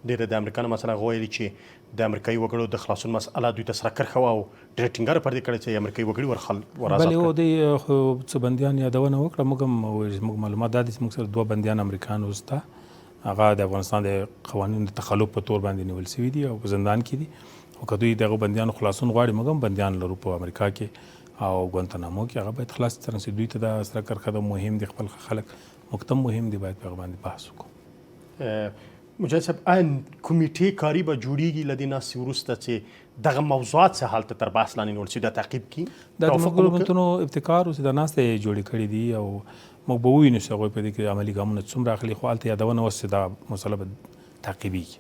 ډېره د امریکایانو مسله هغه ویلي چې د امریکایي وګړو د خلاصون مسله دوی ته سره کرښه وه او ډېر ټینګار پر دې کړی چې امریکایي وګړي ور آزاد کړي. دوی خو څه بندیان یادونه وکړه، موږ معلومات دا دي چې موږ سره 2 بندیان امریکایان اوس ته، هغه د افغانستان د قوانینو د تخلف په تور باندې نیول شوي دي او په زندان کې دي، او که دوی دغه بندیانو خلاصون غواړي، موږ هم بندیان لرو په امریکا کې او ګوانتانامو کې، هغه باید خلاص څرنګه چې دوی ته دا سره کرښه ده مهم دي، خپل خلک موږ ته مهم دي، باید په هغه باندې بحث وکړو. مجاهد صاحب، آیا کمیټې کاري به جوړیږي له دې ناستې وروسته چې دغه موضوعات څه حال ته تر بحث لاندې نیول شي، دا تعقیب کړي؟ دا د حکومتونو ابتکار و چې دا ناستې یې جوړې کړي دي او موږ به ووینو چې هغوی په دې کې عملي ګامونه څومره اخلي، خو هلته یادونه اوس چې دا مسله به تعقیبېږي.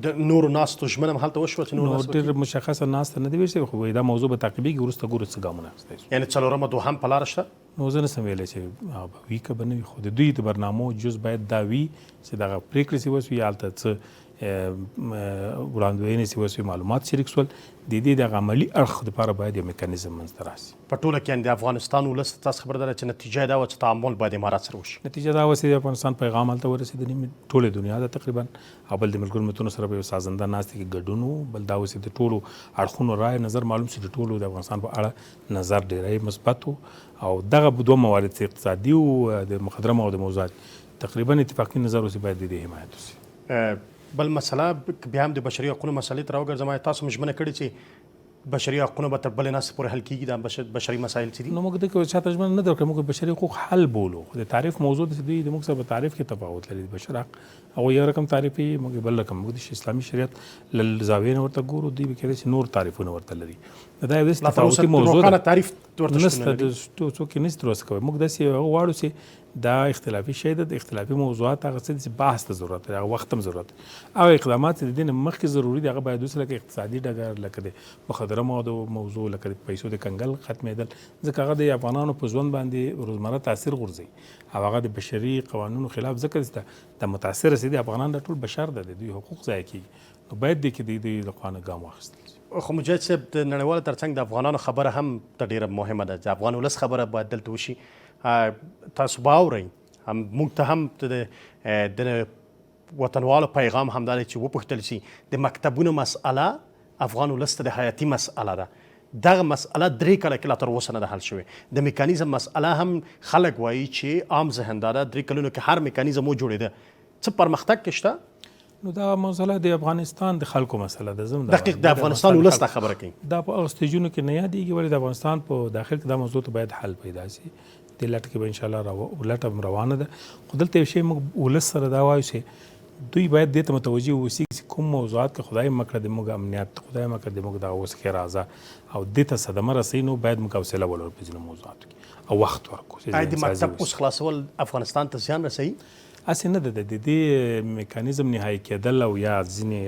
د نورو ناستو ژمنه هم هلته وشوه چې نو ډېر مشخصه ناسته نه دي ویل شوې، خو دا موضوع به تعقیبېږي، وروسته ګورو څه ګامونه اخیستی شي. یعنې څلورمه دوحه هم په لاره شته؟ نو زه نسم ویلی چې به وي که به نه وي، خو د دوی د برنامو جز باید دا وي چې دغه پرېکړې چې وسوي، هلته څه وړاندوینې چې وسوي، معلومات شریک شول، د دې دغه عملي اړخ دپاره باید یو میکانیزم منځته راسي. په ټوله کې د افغانستان ولس ته تاسو خبر ده چې نتیجه دا وه چې تعامل باید امارات سره وشي؟ نتیجه دا وه چې د افغانستان پیغام هلته ورسېدلی، ټولې دنیا ده تقریبا، او بل د ملګرو ملتونو سره په یو سازنده ناستې کې ګډون و، بل دا و چې د ټولو اړخونو رایې نظر معلوم شي، د ټولو د افغانستان په اړه نظر ډېری مثبت و، او دغه 2 موارد چې اقتصادي او د مخدره موادو موضوعات تقریبا اتفاقي نظر اوسي، باید د دې حمایت وشي. بل مسله بیا هم د بشري حقونو مسلې ته راوګرځم، تاسو ژمنه کړې چې بشري حقونه به تر بلې ناستې پورې حل کېږي، دا بشري مسایل چې دي؟ نو موږ دې چاته ژمنه نه درکړه، موږ بشري حقوق حل بولو، د تعریف موضوع د دوی د موږ سره په تعریف کې تفاوت لري. د بشر حق هغوی یو رقم تعریفي، موږ بل رقم، موږ د اسلامي شریعت له زاویې نه ورته ګورو، دوی به کېدای شي نور تعریفونه ورته لري. دا یو داسې تفاوتي موضوع ده، تعریف ورته نشته، څوک یې نشي ترلاسه کولی. موږ داسې هغه غواړو چې دا اختلافي شی ده، د اختلافي موضوعات هغه څه دي چې بحث ته ضرورت لري، هغه وخت هم ضرورت لري، او اقدامات د دې نه مخکې ضروري دي، هغه باید اوس لکه اقتصادي ډګر، لکه د مخدره موادو موضوع، لکه د پیسو د کنګل ختمېدل، ځکه هغه د افغانانو په ژوند باندې روزمره تاثیر غورځوي، او هغه د بشري قوانینو خلاف، ځکه د متاثره چې دي افغانان د ټول بشر ده، د دوی حقوق ضایع کېږي، نو باید دې کې د دوی له خوا نه ګام واخیستل شي. خو مجاهد صاحب، د نړیوالو ترڅنګ د افغانانو خبره هم ته ډېره مهمه ده، د افغان ولس خبره باید دلته وشي. تاسو به اورئ، موږ ته هم د وطنوالو پیغام همدا دی چې وپوښتل شي د مکتبونو مسأله افغان ولس ته د حیاتي مسأله ده، دغه مسأله 3 کاله کې لا تر اوسه نه ده حل شوې. د میکانیزم مسأله هم خلک وایي چې عام ذهن دا ده 3 کلونو کې هر میکانیزم وجوړېده، څه پرمختګ کې شته؟ نو دا مسله د افغانستان د خلکو مسله ده، دقیق د افغانستان ولس ته خبره کوي، دا په هغه سټیجونو کې نه یادېږي، ولې د افغانستان په داخل کې دا موضوع ته باید حل پیدا شي. دې لټه کې به انشاءالله لټه روانه ده، خو دلته یو شی موږ ولس سره دا وایو چې دوی باید دې ته متوجه واوسي چې کوم موضوعات کې خدای مکړه د موږ امنیت، خدای مکړه د موږ دغه اوس ښې راځه او دې ته صدمه رسوي، نو باید موږ حوصله ولرو په ځینو موضوعاتو کې او وخت ورکړو. آیا د مکتب اوس خلاصول افغانستان ته زیان رسوي؟ هسې نه ده، د دې میکانیزم نهایي کېدل او یا ځینې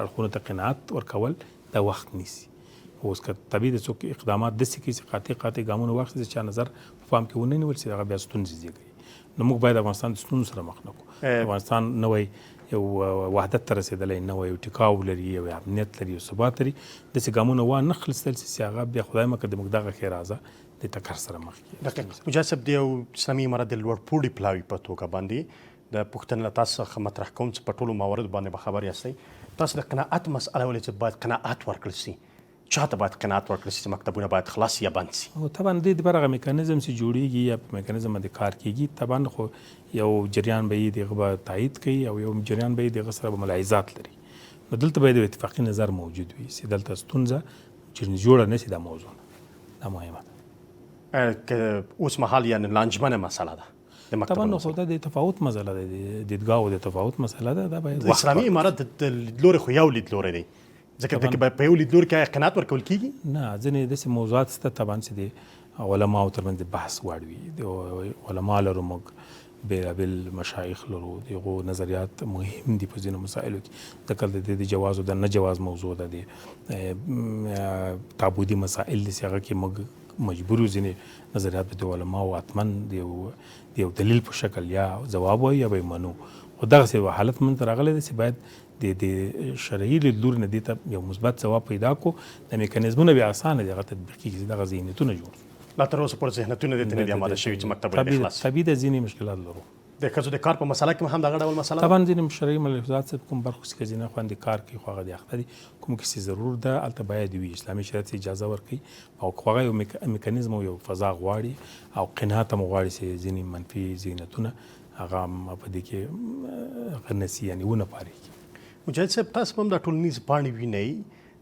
اړخونو ته قناعت ورکول دا وخت نیسي. اوس که طبیعي ده څوک اقدامات داسې کوي چې قاطع ګامونه واخلي چې چا نظر په پام کې ونه نیول شي، هغه بیا ستونزې زېږوي. نو موږ باید افغانستان د ستونزو سره مخ نه کړو. افغانستان نوی یو وحدت ته رسېدلی، نوی یو ټیکاو لري، یو امنیت لري، یو ثبات لري. داسې ګامونه وانه خلستل چې هغه بیا خدای مکړه د موږ دغه ښې راځه د ټکر سره مخ کړي. مجاهد صاحب، د یو اسلامي امارت د لوړپوړي پلاوي په توګه باندې د پوښتنې له تاسو څخه مطرح کوم چې په ټولو مواردو باندې به خبر یاستئ. تاسو د قناعت مسأله ولې چې باید قناعت ورکړل شي، چاته باید قناعت ورکړل شي چې مکتبونه باید خلاص یا بند شي؟ او طبعا د دې برغه میکانیزم چې جوړیږي یا په میکانیزم باندې کار کیږي، طبعا خو یو جریان به یې دغه به تایید کوي او یو جریان به یې دغه سره به ملاحظات لري. نو دلته باید اتفاقي نظر موجود وي چې دلته ستونزه چې جوړه نه شي. دا موضوع دا مهمه ده که اوس مهال یعنې لانجمنه مسله ده طبعا خو دا د تفاوت مسله ده، د دیدګاو د تفاوت مسله ده. دا باید د اسلامي امارت د لیدلوري خو یو لیدلوری دی، ځکه دغه په یو لیدلوري کې قناعت ورکول کیږي نه. ځینې داسې موضوعات شته طبعا چې د علماو ترمنځ بحث وړ وي. د علما لرو موږ بېلابېل مشایخ لرو، د هغو نظریات مهم دي په ځینو مسایلو کې. ځکه د جواز او د نه جواز موضوع ده، د تعبدي مسایل دي چې هغه کې موږ مجبور یو ځینې نظریات به د علماو حتما د یو دلیل په شکل یا ځواب وایي یا به یې منو. خو دغسې یو حالت موږ ته راغلی دی چې باید د شرعي لیدلوري نه دې ته یو مثبت ځواب پیدا کړو. د میکانیزمونه بیا اسانه دي هغه تطبیق کېږي چې دغه ذهنیتونه جوړ. لا تر اوسه پورې ذهنیتونه دې ته نه دي اماده شوي چې مکتبونه دې خلاص. طبیعي د ځینې مشکلات لرو. د ښځو د کار په مسله کې هم دغه ډول مسله طبعا ځینې شرعي ملحوظات چې کوم برخو کې ښځینه خویندې کار کوي خو هغه د اخته دي، کوم کې چې ضرور ده هلته باید وي اسلامي شریعت اجازه ورکوي او خو هغه یو میکانیزم او یو فضا غواړي او قناعت هم غواړي چې ځینې منفي ذهنیتونه هغه په دې کې هغه نسي یعنې ونه پارېږي. مجاهد صاحب، تاسو هم دا ټولنیز پاڼې وینئ،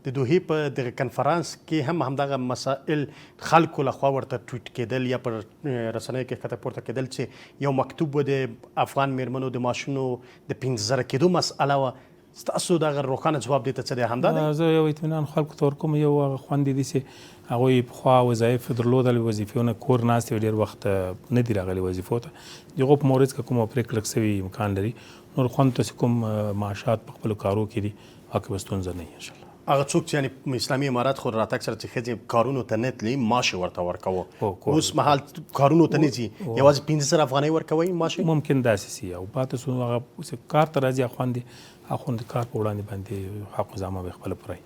د دوحې په دغه کنفرانس کې هم همدغه مسائل خلکو لخوا ورته ټویټ کېدل یا پر رسنیو کې ښکته پورته کېدل چې یو مکتوب و د افغان میرمنو د معاشونو د 15,000 کېدو مسأله وه. ستاسو دغه روښانه ځواب دې ته څه دی؟ همدا دی؟ زه یو اطمینان خلکو ته ورکوم. یو خوندې دي چې هغوی پخوا وظایف درلودل، وظیفونه کور ناست ډېر وخت نه دي راغلي وظیفو ته. د هغو په مورد کې کومه پرېکړه شوي امکان لري، نور خوند ته چې کوم معاشات په خپلو کارو کې دي هغه کې به ستونزه نه وي انشاءالله. هغه څوک چې یعنې اسلامي امارت خو راتګ سره چې ښځې کارونو ته نه تلي معاش یې ورته ورکوه، اوس مهال کارونو ته نه ځي، یوازې 15,000 افغانۍ ورکوئ معاش؟ ممکن داسې سي او پاتې سو هغه کار ته راځي اخوند کار په وړاندې باندې حق زامه به خپله پوره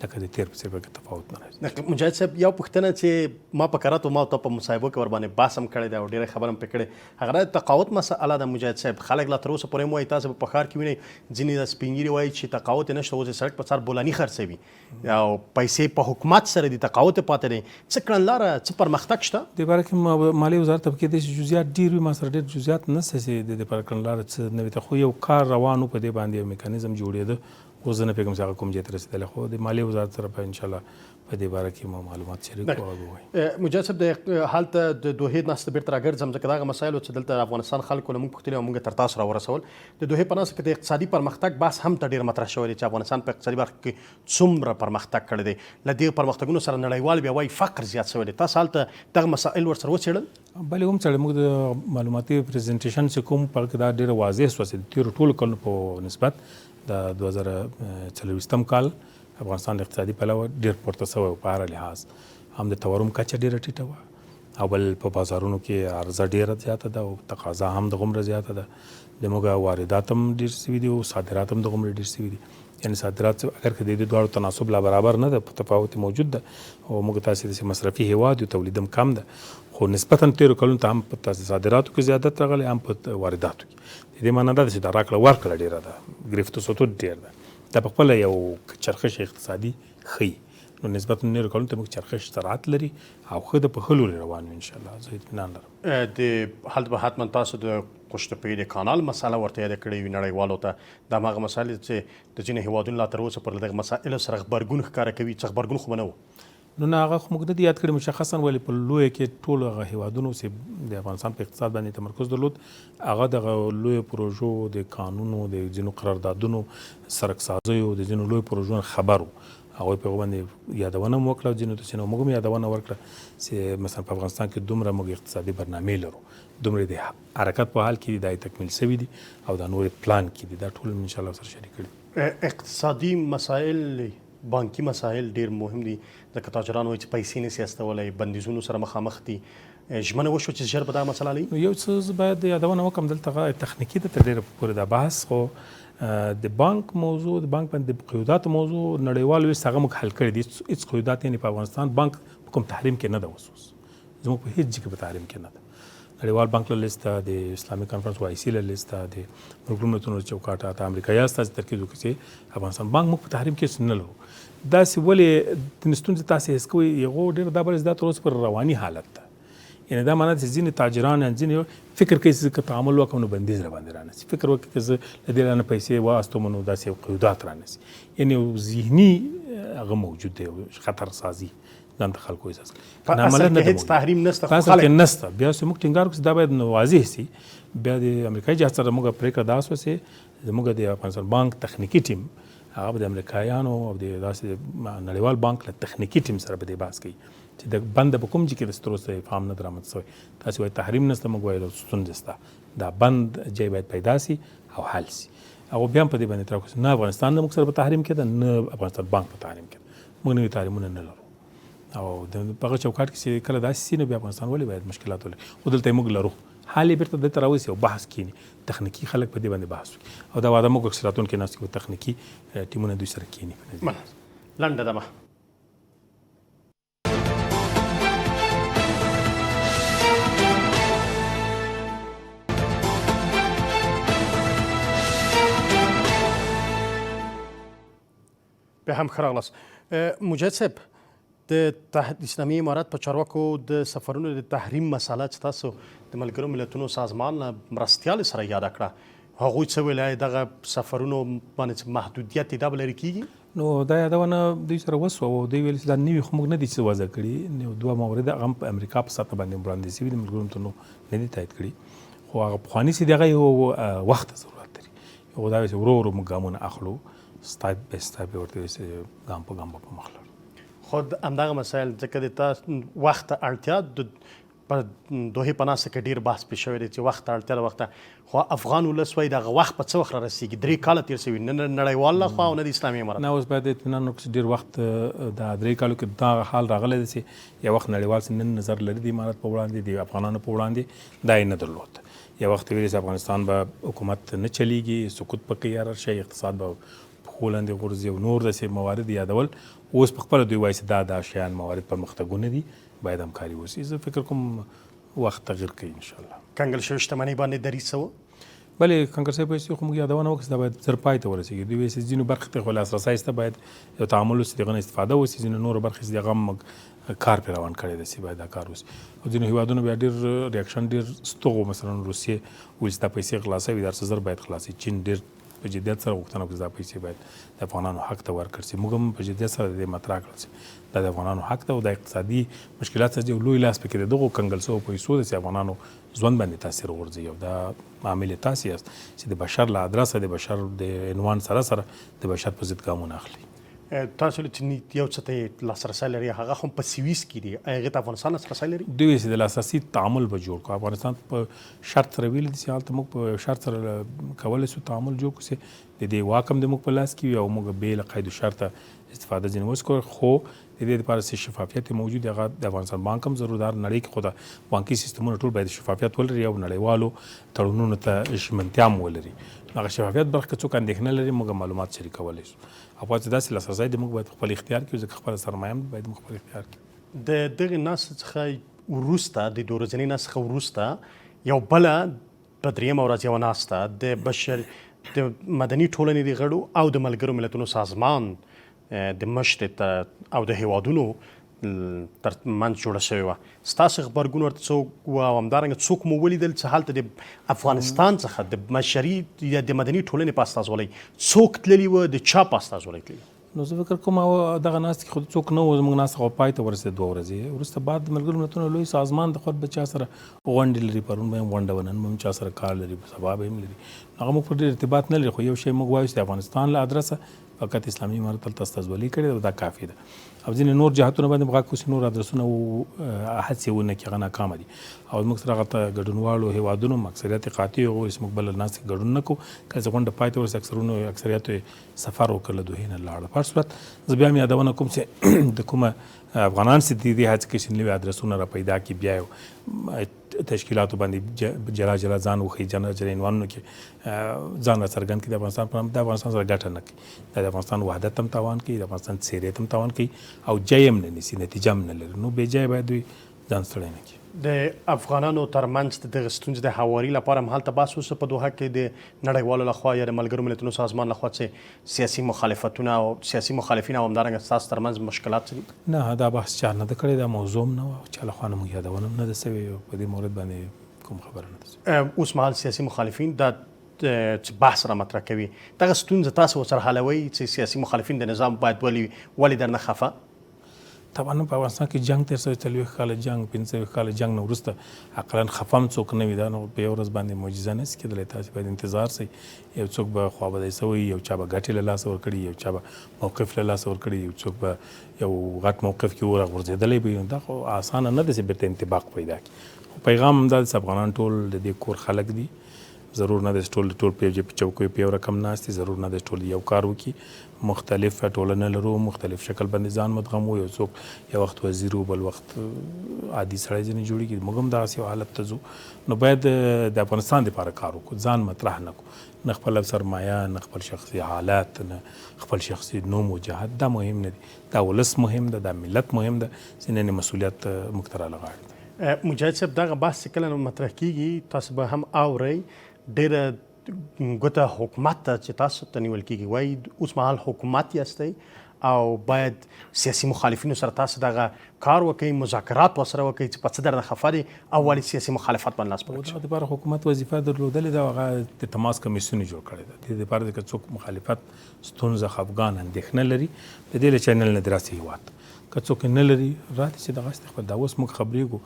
لکه د تیر په څېر به تفاوت نه راځي. مجاهد صاحب، یو پوښتنه چې ما په کراتو ما ته په مصاحبو کې ورباندې بحث هم کړی دی او ډېره خبره هم پرې کړې، هغه د تقاعد مسأله ده. مجاهد صاحب، خلک لا تر اوسه پورې هم وایي، تاسو په ښار کې وینئ ځینې د سپین ږیري وایي چې تقاعد یې نشته، اوس یې سړک په سر بولاني خرڅوي او پیسې په حکومت سره دي، تقاعد یې پاتې دی. څه کړنلاره، څه پرمختګ شته؟ دې باره کې مالي وزارت ته کېدای شي جزئیات ډېر وي، ما سره ډېر جزئیات نشته چې د دې پر کړنلاره څه نه وي. خو یو کار روان و په دې باندې یو میکانیزم جوړېده، اوس زه نه پوهېږم چې هغه کوم ځای ته رسېدلی، خو د مالیې وزارت سره به انشاءالله په دې باره کې مو معلومات شریک کړو. مجاهد صاحب، د هلته د دوحې ناسته بیرته راګرځم، ځکه دغه مسایلو چې دلته افغانستان خلکو له موږ پوښتلي او موږ تر تاسو راورسول. د دوحې په ناسته کې د اقتصادي پرمختګ بحث هم ته ډېر مطرح شوی دی چې افغانستان په اقتصادي برخه کې څومره پرمختګ کړی دی. له دې پرمختګونو سره نړیوال بیا وایي فقر زیات شوی دی. تاسو هلته دغه مسایل ورسره وڅېړل؟ بلې هم څېړل. موږ د معلوماتي پریزنټیشن چې کوم په کې دا ډېره واضح شوه چې د تېرو ټولو کلونو په نسبت د 2024 کال افغانستان د اقتصادي پلوه ډېر پورته شوی په هر لحاظ. هم د تورم کچه ډېره ټیټه وه او بل په بازارونو کې عرضه ډېره زیاته ده او تقاضا هم دغومره زیاته ده. زموږ واردات هم ډېر شوي دي او صادرات هم دغومره ډېر شوي دي. یعنې صادرات اگر که د دې دواړو تناسب لا برابر نه ده، په تفاوت موجود ده او موږ تاسې داسې مصرفي هېواد یو، تولید هم کم ده، خو نسبتا تېرو کلونو ته هم په تاسې صادراتو کې زیادت راغلی، هم په وارداتو کې. د دې معنی دا ده چې دا راکړه ورکړه ډېره ده، ګرفت و سطوت ډېر ده. دا په خپله یو چرخش اقتصادي ښیي. نو نسبت نورو کلونو ته موږ چرخش سرعت لري او ښه د په ښه لوري روان یو انشاءالله. زه اطمینان لرم. د هلته به حتما تاسو د قشتپویې د کانال مسله ورته یاده کړې وي نړیوالو ته. دا هماغه مسایل چې د ځینې هېوادونو لا تر اوسه پورې دغه مسایلو سره غبرګون ښکاره کوي. څه غبرګون خو به نه و؟ نو نه، هغه خو موږ نه دي یاد کړي مشخصا، ولې په لویه کې ټولو هغه هېوادونو چې د افغانستان په اقتصاد باندې تمرکز درلود، هغه دغه لویو پروژو د قانونو د ځینو قراردادونو سرکسازیو د ځینو لویو پروژو خبر و. هغوی په هغو باندې یادونه هم وکړه، ځینو ته چې موږ هم یادونه ورکړه چې مثلا په افغانستان کې دومره موږ اقتصادي برنامې لرو، دومره د حرکت په حال کې دي، دا تکمیل شوي دي او دا نور پلان کې دي. دا ټول انشاءالله سره شریک کړي. اقتصادي مسایل، بانکي مسایل ډېر مهم دي، ځکه تاجران وایي چې پیسې نشي استولی، بندیزونو سره مخامخ دي. ژمنه وشوه چې ژر به دا مسله حلوي؟ نو یو څه زه باید یادونه وکړم دلته تخنیکي ده تر ډېره پورې دا بحث خو د بانک موضوع د بانک باندې د قیوداتو موضوع نړیوال ویس هغه موږ حل کړی دي. هېڅ قیودات یعنې په افغانستان بانک په کوم تحریم کې نه ده اوس زموږ په هېڅ ځای کې په تحریم کې نه ده. نړیوال بانک له لیست ده، د اسلامي کانفرنس او IC له لیست ده، د ملګرو ملتونو چوکاټه ته امریکایي استازي ترکیب وکړي چې افغانستان بانک موږ په تحریم کې نه لرو. داسې ولې د ستونزې تاسې حس کوئ یغو ډېر دا بل دا تر اوسه پر رواني حالت ده. یعنې دا معنا چې ځینې تاجران ځینې فکر کوي چې که تعامل وکړم نو بندیز راباندې رانسي، فکر وکړي که زه له دې لانه پیسې واستوم نو داسې قیودات رانسي. یعنې ذهني هغه موجود دی، خطر سازي ځان ته خلکو احساس کوي. په اصل کې هېڅ تحریم نشته، په اصل کې نشته. بیا چې موږ ټینګار وکړو چې دا باید واضح سي. بیا د امریکایي جهاز سره موږ پرېکړه داسې وسي زموږ د افغانستان بانک تخنیکي ټیم هغه به د امریکایانو او د داسې نړیوال بانک له تخنیکي ټیم سره به دې بحث کوي چې د بند په کوم ځای کې د ستر اوسه فهم نه درآمد شوی. تاسې وایي تحریم نشته، موږ وایو ستونزې شته. دا بند ځای باید پیدا سي او حل سي. او بیا هم په دې باندې اعتراف کوي نه افغانستان د موږ سره په تحریم کې ده، نه افغانستان بانک په تحریم کې ده. موږ نوي تحریمونه نه لرو. او د هغه چوکاټ کې چې کله داسې سي نو بیا افغانستان ولې باید مشکلات ولري؟ خو دلته یې موږ لرو. حال یې بېرته دلته راوځي او بحث کینی، تخنیکي خلک په دې باندې بحث وکړي. او دا واده موږ اکثراتون کې ناست کړو تخنیکي ټیمونه دوی سره کینی. لنډه دمه. به هم ښه راغلاست. مجاهد صاحب، د اسلامي امارات په چارواکو د سفرونو د تحریم مسله چې تاسو د ملګرو ملتونو سازمان نه مرستیال سره یاده کړه، هغوی څه ویلي دغه سفرونو باندې محدودیت دا به لرې کیږي؟ نو دا یادونه دوی سره وسوه او دوی ویل چې دا نوي خو موږ نه دي چې وضع کړي. نو دوه مورد هغه هم په امریکا په سطح باندې وړاندې شوي دي، ملګرو ملتونو نه دي تایید کړي. خو هغه پخواني چې دغه یو وخت ضرورت لري. یو دا چې ورو ورو موږ ګامونه اخلو، سټایپ به سټایپ ورته وایي چې ګام په ګام به په مخ لاړو. خو همدغه مسایل ځکه د تا وخت اړتیا په دوحې په ناسته کې ډېر بحث پې شوی دی چې وخت اړتیا د وخته، خو افغان ولس وایي دغه وخت په څه وخت را رسېږي؟ 3 کاله تېر شوي، نه نړیوال لخوا او نه د اسلامي امارت. نه اوس باید اطمینان وکړو چې ډېر وخت دا 3 کالو کې دا حال راغلی دی چې یو وخت نړیوال چې نن نظر لري د امارت په وړاندې د افغانانو په وړاندې دا یې نه درلود. یو وخت ویلي چې افغانستان به حکومت نه چلیږي، سقوط پکې یاره شي، اقتصاد به پښو لاندې غورځي او نور داسې موارد یادول. اوس په خپله دوی وایي چې دا شیان موارد پرمختګونه دي، باید همکاري وشي. زه فکر کوم وخت تغیر کوي انشاءالله. کنګل شوې شتمنۍ باندې دریځ څه و؟ بلې کنګل شوې پیسې خو موږ یادونه وکړو چې دا باید زر پای ته ورسېږي. دوی وایي چې ځینو برخې ته خو لاسرسی شته، باید یو تعامل وشي، د هغه نه استفاده وشي. ځینو نورو برخې چې د هغه هم کار پرې روان کړی دی چې باید دا کار وشي. او ځینو هېوادونو بیا ډېر ریاکشن ډېر ستوغ، مثلا روسیې وایي چې دا پیسې خلاصوي، دا 1000 باید خلاصي. چین ډېر په جدیت سره غوښتنه وکړه چې دا پیسې باید د افغانانو حق ته ورکړل شي. موږ هم په جدیت سره د دې مطرح کړل چې دا د افغانانو حق ته او د اقتصادي مشکلات څخه یو لوی لاس پکې د دغو کنګل شوو پیسو د افغانانو ژوند باندې تاثیر غورځوي. او دا عامل تاسې یاست چې د بشر له ادرسه د بشر د عنوان سره د بشر په ضد ګامونه اخلي. تاسو چې یو څه ته لاسرسی لري هغه هم په سویس کې دي، هغې ته افغانستان لاسرسی لري؟ دوی چې د لاسرسي تعامل به جوړ کړو. افغانستان په شرط سره ویلي دي چې هلته موږ په شرط سره کولی شو تعامل جوړ کړو چې د دې واک هم د موږ په لاس کې وي او موږ بې له قید و شرطه استفاده ځینې وکړو. خو د دې لپاره چې شفافیت موجود هغه د افغانستان بانک هم ضرور دار. نړۍ کې خو د بانکي سیستمونه ټول باید شفافیت ولري او نړیوالو تړونونو ته ژمنتیا هم ولري. هغه شفافیت برخه که څوک اندېښنه لري موږ معلومات شریکولی شو. او پاتې داسې لاسرسی د موږ باید خپل اختیار کړو، ځکه خپله سرمایه هم باید موږ خپل اختیار کړو. د دغې ناستې څخه وروسته، د 2 ورځنۍ ناستې څخه وروسته یو بله په 3مه ورځ یوه ناسته د مدني ټولنې د غړو او د ملګرو ملتونو سازمان د مشرې او د هیوادونو تر منځ جوړه شوې وه. ستاسو غبرګون ورته څوک و او همدارنګه څوک مو ولیدل چې هلته د افغانستان څخه د مشري یا د مدني ټولنې په استازولۍ څوک تللي وه، د چا په استازولۍ تللي؟ نو زه فکر کوم دغه ناستې کې خو څوک نه و، زموږ ناسته خو پای ته ورسېده 2 ورځې وروسته. بعد د ملګرو ملتونو لوی سازمان د خود به چا سره غونډې لري، پرون به هم غونډه وه، نن به هم چا سره کار لري، سبا به هم لري. هغه موږ پر ډېر ارتباط نه لري. خو یو شی موږ وایو چې د افغانستان له ادرسه فقط اسلامي امارت هلته استازولي کړې ده او دا کافي ده. او ځینې نور جهتونه باندې غږ کوسي نور ادرسونه هڅې ونه کړي هغه ناکامه دي او موږ سره هغه ګډونوالو هیوادونو اکثریت قاطع هغوی چې موږ بله ناستې ګډون نه کوو کله چې غونډه پای ته ورسي اکثریتو یې سفر وکړ له دوحې نه لاړه. په هر صورت زه بیا هم یادونه کوم چې د کومه افغانان چې دي دې هڅې کوي چې نوي ادرسونه را پیدا کړي بیا یو تشکیلاتو باندې جلا جلا ځان وښیي جلا عنوانونو کې ځان را څرګند کړي د افغانستان په نام د افغانستان سره ګټه نه کوي د افغانستان وحدت هم تاوان کوي د افغانستان څیرې هم تاوان کوي او جای هم نه نیسي نتیجه هم نه لري نو بې ځایه باید دوی ځان ستړی نه کړي. د افغانانو ترمنځ د دغه ستونزې د هواري لپاره هم هلته بحث وشو په دوحه کې د نړیوالو لخوا یا د ملګرو ملتونو سازمان لخوا چې سیاسي مخالفتونه او سیاسي مخالفین او همدارنګه ستاسو ترمنځ مشکلات څه دي؟ نه دا بحث چا نه ده کړی دا موضوع هم نه وه چا لخوا نه موږ یادونه هم نه ده سوې په دې مورد باندې کوم خبره نه ده. اوس مهال سیاسي مخالفین دا چې بحث را مطرح کوي دغه ستونزه تاسو ورسره حلوئ چې سیاسي مخالفین د نظام باید ولې درنه خفه؟ طبعا په افغانستان کې جنگ تیر شوی 40 کاله جنگ 15 کاله جنگ نه وروسته عقلاً خفه هم څوک نه وي دا نو په یو ورځ باندې معجزه نه شي کېدلی تاسې باید انتظار سئ یو څوک به خوابدی سوی یو چا به ګټې له لاسه ورکړي یو چا به موقف له لاسه ورکړي یو څوک به یو غټ موقف کې ورغورځېدلی به دا خو اسانه نه ده چې بیرته انطباق پیدا کړي خو پیغام هم دا چې افغانان ټول د دې کور خلک دي ضرور نه ده چې ټول په چوکیو په یو رقم ناست دي ضرور نه ده چې ټول یو کار وکړي مختلف ټولنه لرو مختلف شکل باندې ځان مدغم یو څوک یو وخت وزیر و بل وخت عادي سړی ځینې جوړېږي موږ هم دغسې یو حالت ته ځو نو باید د افغانستان دپاره کار وکړو ځان مطرح نه کړو نه خپل سرمایه نه خپل شخصي حالات نه خپل شخصي نوم و جهت دا مهم نه دي دا ولس مهم ده دا ملت مهم ده چې نن مسؤلیت موږ ته راغاړي. مجاهد صاحب دغه بحث چې کله مطرح کیږي تاسو به هم اورئ ډېره ګوته حکومت ته چې تاسو ته نیول کېږي وایي اوس مهال حکومت یاستئ او باید سیاسي مخالفینو سره تاسو دغه کار وکړئ مذاکرات ورسره وکړئ چې په څه درنه خفه دي او ولې سیاسي مخالفت باندې لاس پورې دغه دپاره حکومت وظیفه درلودلې ده هغه د تماس کمیسیون جوړ کړی ده د دې دپاره که څوک مخالفت ستونزه خفګان اندېښنه لري د دې له چینل نه د راسي هېواد که څوک نه لري راتې چې دغسې خپل دا اوس موږ خبرېږو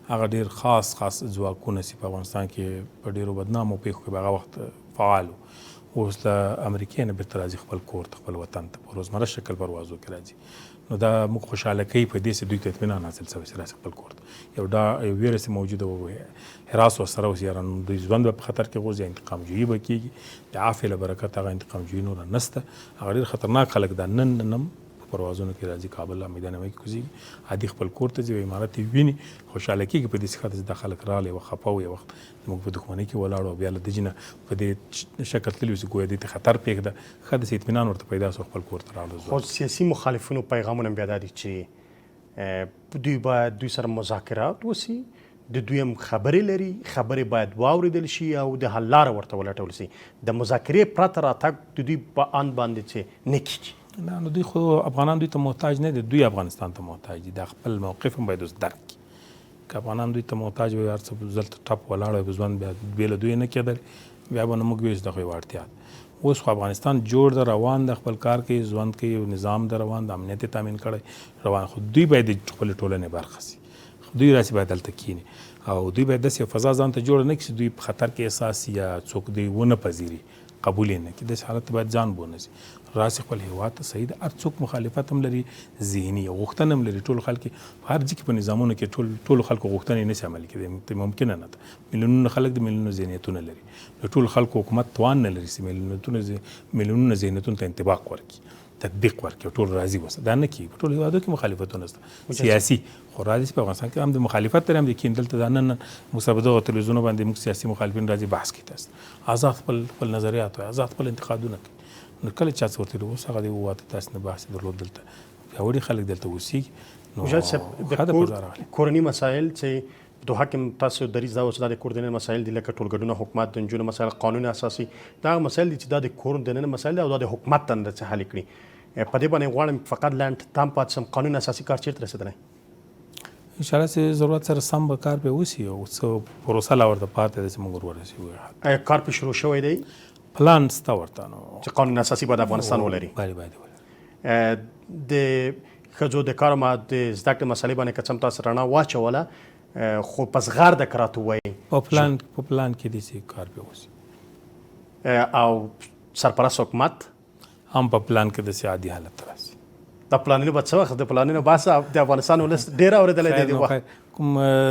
هغه ډېر خاص ځواکونه چې په افغانستان کې په ډېرو بدنامو پیښو کې به هغه وخت فعال وو اوس له امریکې نه بیرته راځي خپل کور ته خپل وطن ته په روزمره شکل پروازو کې راځي نو دا موږ خوشحاله کوي په دې چې دوی ته اطمینان حاصل شوی چې راسي خپل کور ته یو ویره چې موجوده وه حراس ورسره اوس یارانو دوی ژوند به په خطر کې غورځي انتقام جویي به کېږي د عافیې له برکت هغه انتقام جویي نوره نشته هغه ډېر خطرناک خلک دا نن پروازونو کې راځي کابل میدان وای کې کوزي عادي خپل کور ته ځي امارات ویني خوشاله کېږي په دې څخه چې د خلک رااله او خپاو یو وخت موږ په دښمنۍ کې ولاړو بیا له دجنه په دې شکل تللی چې ګویا دې خطر پېښ ده خاص اطمینان ورته پیدا سو خپل کور ته رااله خو سیاسي مخالفینو پیغامونه بیا دي چې دوی باید دوی سره مذاکرات وسی د دوی هم خبرې لري خبرې باید واوریدل شي او د حل لاره ورته ولټول شي د مذاکرې پرته راتګ د دوی په ان باندې چې نه کیږي نه نو دوی خو افغانان دوی ته محتاج نه دي دوی افغانستان ته محتاج دي دا خپل موقف هم باید اوس درک کړي که افغانان دوی ته محتاج وي هر څه دلته ټپ ولاړ وي ژوند بیا له دوی نه کېدل بیا به نه موږ وایو چې دغه یوه اړتیا اوس خو افغانستان جوړ ده روان ده خپل کار کوي ژوند کوي نظام ده روان ده امنیت یې تامین کړی روان خو دوی باید د خپلې ټولنې برخه شي دوی راسي باید دلته کښېني او دوی باید داسې یو فضا ځان ته جوړه نه کړي چې دوی په خطر کې احساس یا څوک دوی ونه پذیري قبول یې نه کړي داسې حالت باید ځان بونسي راسي خپل هېواد ته صحیح ده هر څوک مخالفت هم لري ذهني او غوښتنه هم لري ټول خلک په هر ځای کې په نظامونو کې ټولو خلکو غوښتنې نشي عملي کېدی ممکنه نه ده میلیونونه خلک د میلیونونو ذهنیتونه لري د ټولو خلکو حکومت توان نه لري چې میلیونونه ذهنیتونو ته انطباق ورکړي تطبیق ورکړي ټول راضي وسه دا نه کېږي په ټولو هېوادو کې مخالفتونه شته سیاسي خو راځي په افغانستان کې هم د مخالفت لري هم د کېن دلته دا نن موږ سره په دغو تلویزیونو باندې موږ سیاسي مخالفین راځي بحث کوي تاسو آزاد خپل نظریات وایي آزاد خپل انتقادونه کوي نو کله چا څه ورته اوس هغه دی وواته تاسو نه بحث درلود دلته پیاوړي خلک دلته اوسېږي مجاهد صاحب د کورني مسایل چې دوحه کې تاسو دریځ دا اوس د کور دننه مسایل دي لکه ټولګډونه حکومت د نجونو مسایل قانون اساسي دا مسایل دي چې دا د کور دننه مسایل دي او د حکومت تند څخه حل کړي په دې باندې غواړم فقط لاند تام پات سم قانون اساسي کار چیرته رسیدلی ان شاء الله چې ضرورت سره سم به کار به وسی او څه پروسه لا ورته پاتې ده چې موږ ورسېږو آیا کار په شروع شوی دی پلان ستا ورته نو چې قانون اساسي باید افغانستان ولري باید د ښځو د کار ما د زده کړې مسلې باندې که څه هم تاسو رڼا واچوله خو په زغار د کراتو وایي په پلان کې دي چې کار به وسی او سرپرست حکومت هم په پلان کې د عادي حالت راسي د پلانونو به څه وخت د پلانونو باسه د افغانستان ولس ډېر اورېدلی دی وخت کوم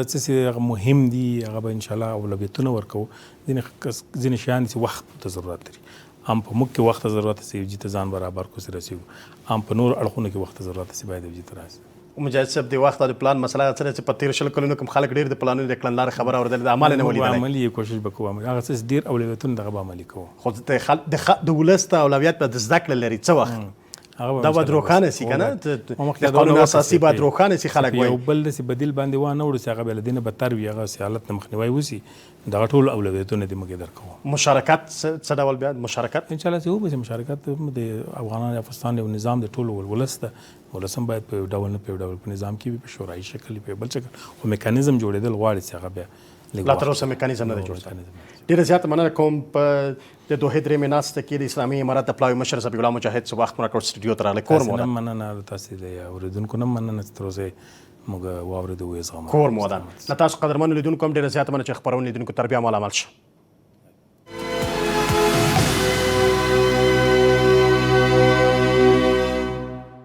څه چې هغه مهم دي هغه به انشاءالله اولویتونه ورکوو. ځینې شیان چې وخت ته ضرورت لري، هم په موږ کې وخت ته ضرورت سي یو جي ته ځان برابر کو سي رسیږو، هم په نور اړخونو کې وخت ته ضرورت سي باید یو جي ته راسي. مجاهد صاحب د وخت او د پلان مسله څه ده چې په تېرو 20 کلونو کې خلک ډېر د پلانونو د کړنلارې خبره اورېدلې، د عمل یې نه ولیدلی. عملي یې کوشش به کوو، هغه څه ډېر اولویتونه دغه به عملي کوو. خو د ولس ته اولویت به د زده کړې لري څه وخت دا باید روښانه سي که نه، د قانون اساسي باید روښانه سي. خلک وایي یو بل داسې بدیل باندې وانه وړو چې هغه بیا له دې نه بدتر وي، هغه سي حالت نه مخنیوی وسي. دغه ټول اولویتونه دې موږ درکوو. مشارکت څه ډول بیا مشارکت انشاءالله چې وبه مشارکت د افغانانو افغانستان یو نظام د ټولو ولس ته، ولس هم باید په یو ډول نه په یو ډول په نظام کې وي، په شورایي شکل په بل شکل، خو میکانیزم جوړېدل غواړي چې هغه بیا لا تر اوسه میکانیزم نه دی جوړ. ډېره زیاته مننه کوم په د دوحې درېیمې ناستې کې د اسلامي امارت د پلاوي مشر ذبیح الله مجاهد څه وخت مو راکړ سټوډیو ته راغلی. کور مو ودان. مننه تاسې د اورېدونکو نه مننه چې تر اوسه موږ واورېدو ویې زغمو. کور مو ودان. له تاسو قدرمنو لیدونکو هم ډېره زیاته مننه چې خپرونې لیدونکو تر بیا مو عمل شه.